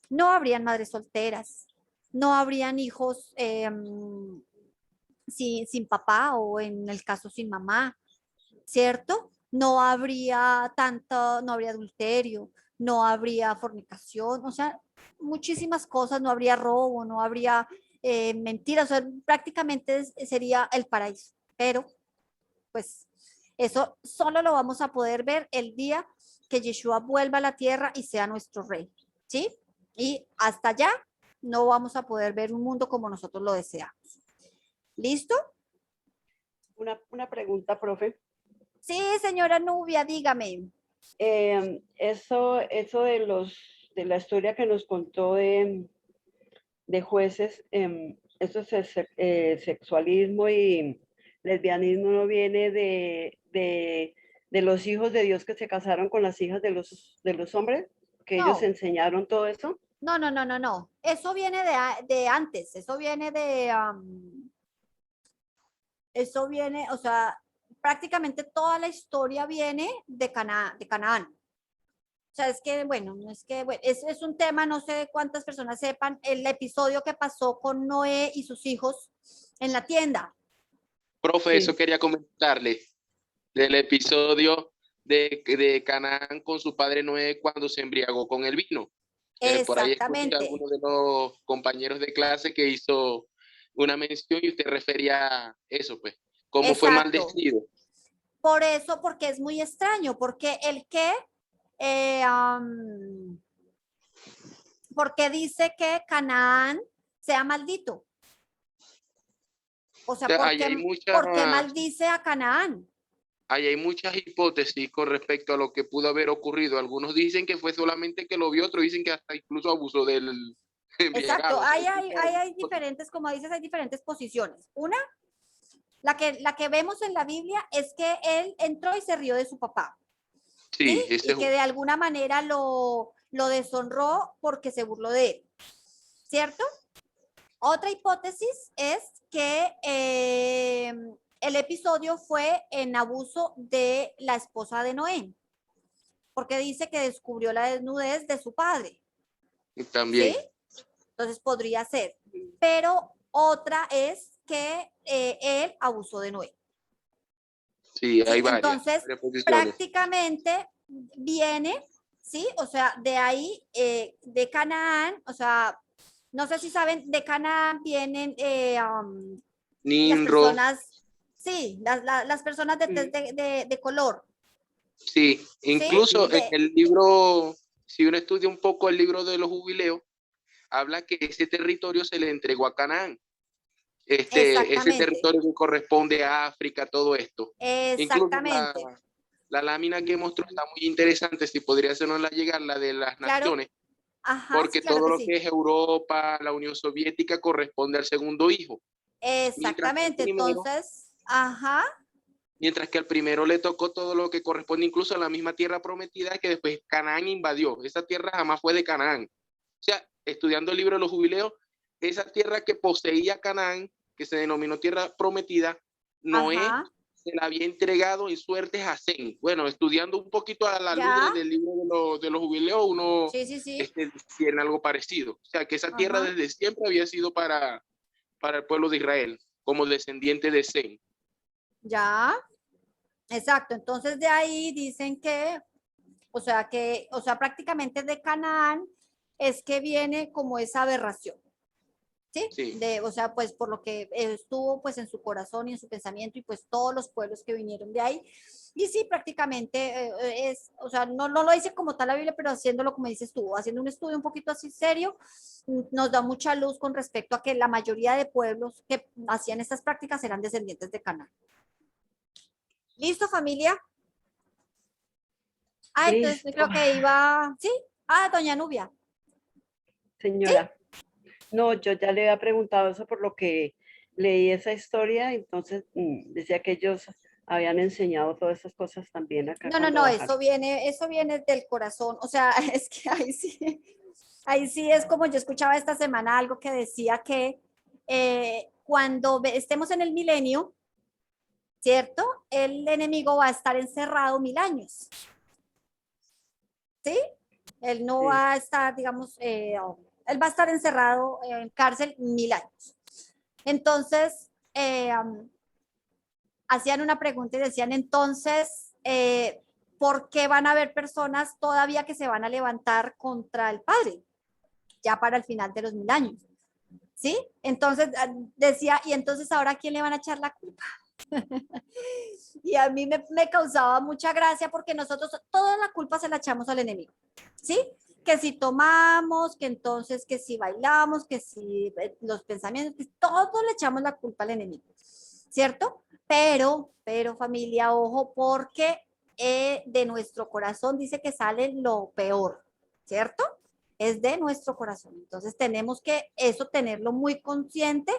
No habrían madres solteras, no habrían hijos sin papá o en el caso sin mamá, ¿cierto? No habría no habría adulterio, no habría fornicación, o sea, muchísimas cosas, no habría robo, no habría mentiras, o sea, prácticamente sería el paraíso, pero pues eso solo lo vamos a poder ver el día que Yeshua vuelva a la tierra y sea nuestro rey, ¿sí? Y hasta allá no vamos a poder ver un mundo como nosotros lo deseamos. ¿Listo? Una pregunta, profe. Sí, señora Nubia, dígame. Eso de la historia que nos contó de jueces, eso es sexualismo y lesbianismo, no viene de los hijos de Dios que se casaron con las hijas de los hombres, que No. ellos enseñaron todo eso. No. Eso viene de antes, eso viene eso viene, o sea, prácticamente toda la historia viene de Canaán. O sea, es que, bueno, es un tema, no sé cuántas personas sepan, el episodio que pasó con Noé y sus hijos en la tienda. Profe, Sí. eso quería comentarle del episodio de Canaán con su padre Noé cuando se embriagó con el vino. Por ahí escuché a Exactamente. alguno de los compañeros de clase que hizo una mención y usted refería a eso, pues, cómo fue Exacto. maldecido. Por eso, porque es muy extraño, porque porque dice que Canaán sea maldito. O sea, O sea, ¿por qué maldice a Canaán? Ahí hay muchas hipótesis con respecto a lo que pudo haber ocurrido. Algunos dicen que fue solamente que lo vio, otros dicen que hasta incluso abusó del Exacto, embriagado. hay diferentes, como dices, hay diferentes posiciones. Una, la que vemos en la Biblia es que él entró y se rió de su papá. Sí, ¿sí? ese Y que de alguna manera lo deshonró porque se burló de él, ¿cierto? Otra hipótesis es que el episodio fue en abuso de la esposa de Noé, porque dice que descubrió la desnudez de su padre. también. ¿Sí? Entonces podría ser. Pero otra es que él abusó de Noé. Sí, hay ¿sí? varias. Entonces, varias posiciones. prácticamente viene, ¿sí? O sea, de ahí, de Canaán, o sea, no sé si saben, de Canaán vienen las Nimrod, personas, sí, las personas de color. sí, incluso ¿sí? en el libro, si uno estudia un poco el libro de los jubileos, habla que ese territorio se le entregó a Canaán. Ese Exactamente. territorio que corresponde a África, todo esto. Exactamente. Incluso la lámina que mostró está muy interesante, si podría hacernos llegar, la de las Claro. naciones, Ajá, porque sí, claro todo que lo sí. que es Europa, la Unión Soviética, corresponde al segundo hijo. Exactamente, entonces, ajá. Mientras que al primero le tocó todo lo que corresponde incluso a la misma tierra prometida que después Canaán invadió. Esa tierra jamás fue de Canaán. O sea, estudiando el libro de los jubileos, esa tierra que poseía Canaán, que se denominó tierra prometida, Noé Ajá. se la había entregado en suertes a Sem. Bueno, estudiando un poquito a la luz del libro de los jubileos, uno sí. tiene algo parecido. O sea, que esa tierra Ajá. desde siempre había sido para el pueblo de Israel, como descendiente de Sem. Ya, exacto. Entonces de ahí dicen que, o sea, prácticamente de Canaán es que viene como esa aberración. ¿Sí? Sí. O sea, pues por lo que estuvo pues en su corazón y en su pensamiento y pues todos los pueblos que vinieron de ahí. Y sí, prácticamente o sea, no lo dice como tal la Biblia, pero haciéndolo como dices tú, haciendo un estudio un poquito así serio, nos da mucha luz con respecto a que la mayoría de pueblos que hacían estas prácticas eran descendientes de Canaán. ¿Listo, familia? Entonces Listo. creo que iba, ¿sí? Doña Nubia. Señora. ¿Sí? No, yo ya le había preguntado eso por lo que leí esa historia, entonces decía que ellos habían enseñado todas esas cosas también acá. No, eso viene del corazón, o sea, es que ahí sí es como yo escuchaba esta semana algo que decía que cuando estemos en el milenio, ¿cierto? El enemigo va a estar encerrado 1000 años. ¿Sí? Él no Sí. va a estar, digamos, él va a estar encerrado en cárcel 1000 años. Entonces, hacían una pregunta y decían, entonces, ¿por qué van a haber personas todavía que se van a levantar contra el Padre? Ya para el final de los 1000 años. ¿Sí? Entonces, decía, ¿y entonces ahora a quién le van a echar la culpa? Y a mí me causaba mucha gracia porque nosotros toda la culpa se la echamos al enemigo, ¿sí? Que si tomamos, que entonces que si bailamos, que si los pensamientos, que todo le echamos la culpa al enemigo, ¿cierto? Pero familia, ojo, porque de nuestro corazón dice que sale lo peor, ¿cierto? Es de nuestro corazón. Entonces tenemos que eso tenerlo muy consciente.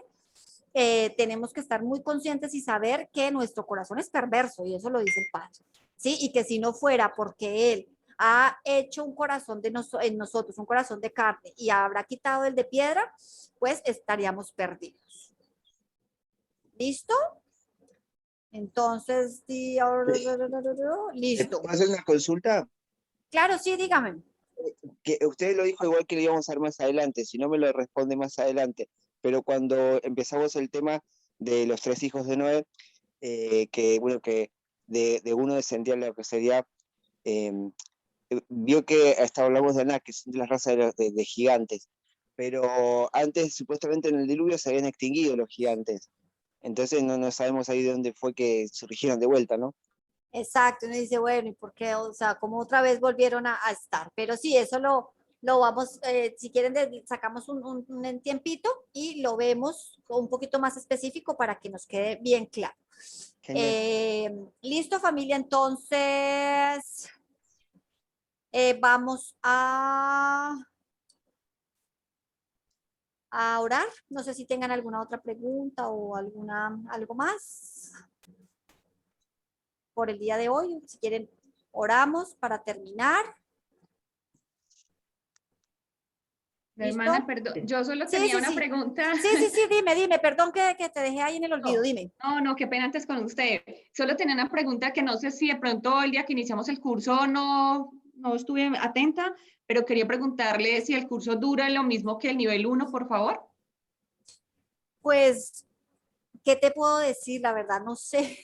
Tenemos que estar muy conscientes y saber que nuestro corazón es perverso, y eso lo dice el Padre, ¿sí? Y que si no fuera porque Él ha hecho un corazón en nosotros, un corazón de carne, y habrá quitado el de piedra, pues estaríamos perdidos. ¿Listo? Entonces, listo. ¿Puedo hacer una consulta? Claro, sí, dígame. Que usted lo dijo igual que lo íbamos a hacer más adelante, si no me lo responde más adelante, pero cuando empezamos el tema de los 3 hijos de Noé, que bueno, que de uno descendía lo que sería, vio que hasta hablamos de Anak, que son de las razas de gigantes, pero antes supuestamente en el diluvio se habían extinguido los gigantes, entonces no sabemos ahí de dónde fue que surgieron de vuelta, ¿no? Exacto, uno dice, bueno, ¿y por qué? O sea, como otra vez volvieron a estar. Pero sí, eso lo vamos, si quieren, sacamos un tiempito y lo vemos un poquito más específico para que nos quede bien claro. Listo, familia, entonces vamos a orar. No sé si tengan alguna otra pregunta o algo más por el día de hoy. Si quieren, oramos para terminar. Hermana, ¿Listo? perdón, yo solo Sí, tenía sí, una sí. pregunta. Sí, dime, perdón que te dejé ahí en el olvido, dime. No, qué pena antes con usted. Solo tenía una pregunta que no sé si de pronto el día que iniciamos el curso no estuve atenta, pero quería preguntarle si el curso dura lo mismo que el nivel 1, por favor. Pues, ¿qué te puedo decir? La verdad, no sé.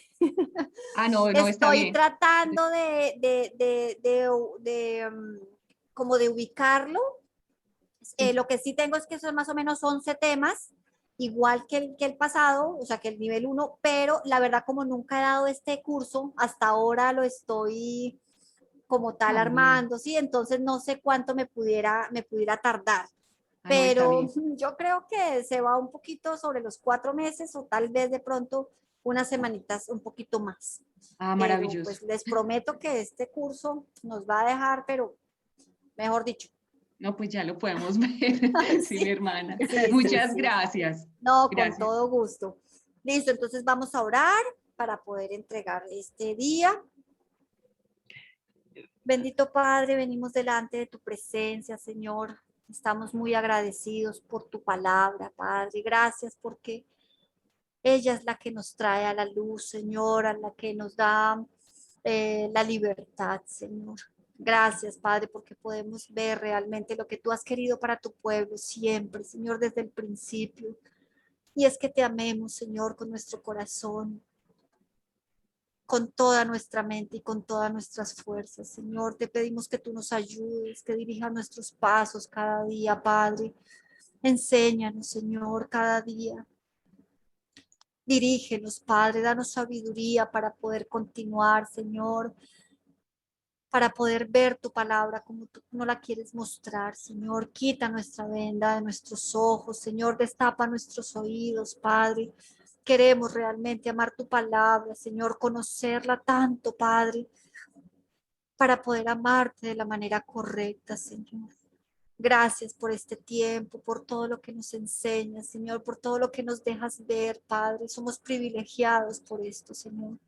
No, está Estoy bien. tratando como de ubicarlo. Lo que sí tengo es que son más o menos 11 temas, igual que el pasado, o sea, que el nivel 1, pero la verdad, como nunca he dado este curso, hasta ahora lo estoy como tal Bien. armando, ¿sí? Entonces no sé cuánto me pudiera tardar. No, está Pero bien. yo creo que se va un poquito sobre los 4 meses o tal vez de pronto unas semanitas un poquito más. Pero Maravilloso. pues les prometo que este curso nos va a dejar, pero mejor dicho. No, pues ya lo podemos ver. Sí, mi hermana. Sí, Muchas sí. gracias. No, con Gracias. todo gusto. Listo, entonces vamos a orar para poder entregar este día. Bendito Padre, venimos delante de tu presencia, Señor. Estamos muy agradecidos por tu palabra, Padre. Gracias porque ella es la que nos trae a la luz, Señor, a la que nos da la libertad, Señor. Gracias, Padre, porque podemos ver realmente lo que tú has querido para tu pueblo siempre, Señor, desde el principio. Y es que te amemos, Señor, con nuestro corazón, con toda nuestra mente y con todas nuestras fuerzas. Señor, te pedimos que tú nos ayudes, que dirijas nuestros pasos cada día, Padre. Enséñanos, Señor, cada día. Dirígenos, Padre, danos sabiduría para poder continuar, Señor, para poder ver tu palabra como tú no la quieres mostrar, Señor. Quita nuestra venda de nuestros ojos, Señor, destapa nuestros oídos, Padre. Queremos realmente amar tu palabra, Señor, conocerla tanto, Padre, para poder amarte de la manera correcta, Señor. Gracias por este tiempo, por todo lo que nos enseñas, Señor, por todo lo que nos dejas ver, Padre. Somos privilegiados por esto, Señor.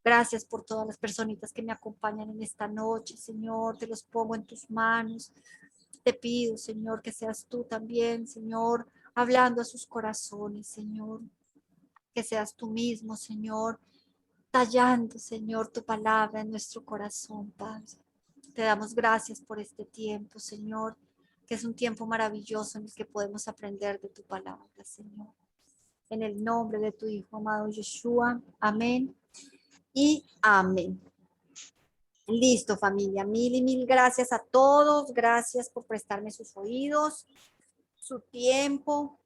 Gracias por todas las personitas que me acompañan en esta noche, Señor. Te los pongo en tus manos. Te pido, Señor, que seas tú también, Señor, hablando a sus corazones, Señor. Que seas tú mismo, Señor, tallando, Señor, tu palabra en nuestro corazón, Padre. Te damos gracias por este tiempo, Señor, que es un tiempo maravilloso en el que podemos aprender de tu palabra, Señor. En el nombre de tu Hijo amado Yeshua, amén y amén. Listo, familia, mil y mil gracias a todos, gracias por prestarme sus oídos, su tiempo.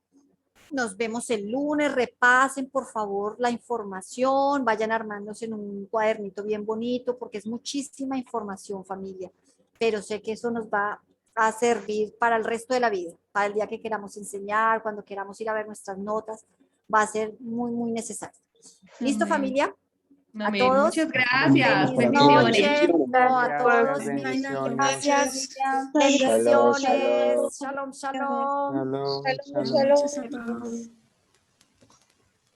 Nos vemos el lunes, repasen por favor la información, vayan armándose en un cuadernito bien bonito porque es muchísima información, familia, pero sé que eso nos va a servir para el resto de la vida, para el día que queramos enseñar, cuando queramos ir a ver nuestras notas, va a ser muy, muy necesario. ¿Listo, Amén. familia? A Amén. todos. Muchas gracias. Feliz Bendiciones. noche. No, a todos. Gracias, Mil bendiciones. gracias. Shalom, Bendiciones. shalom. Shalom, shalom. Shalom, Shalom, shalom. shalom.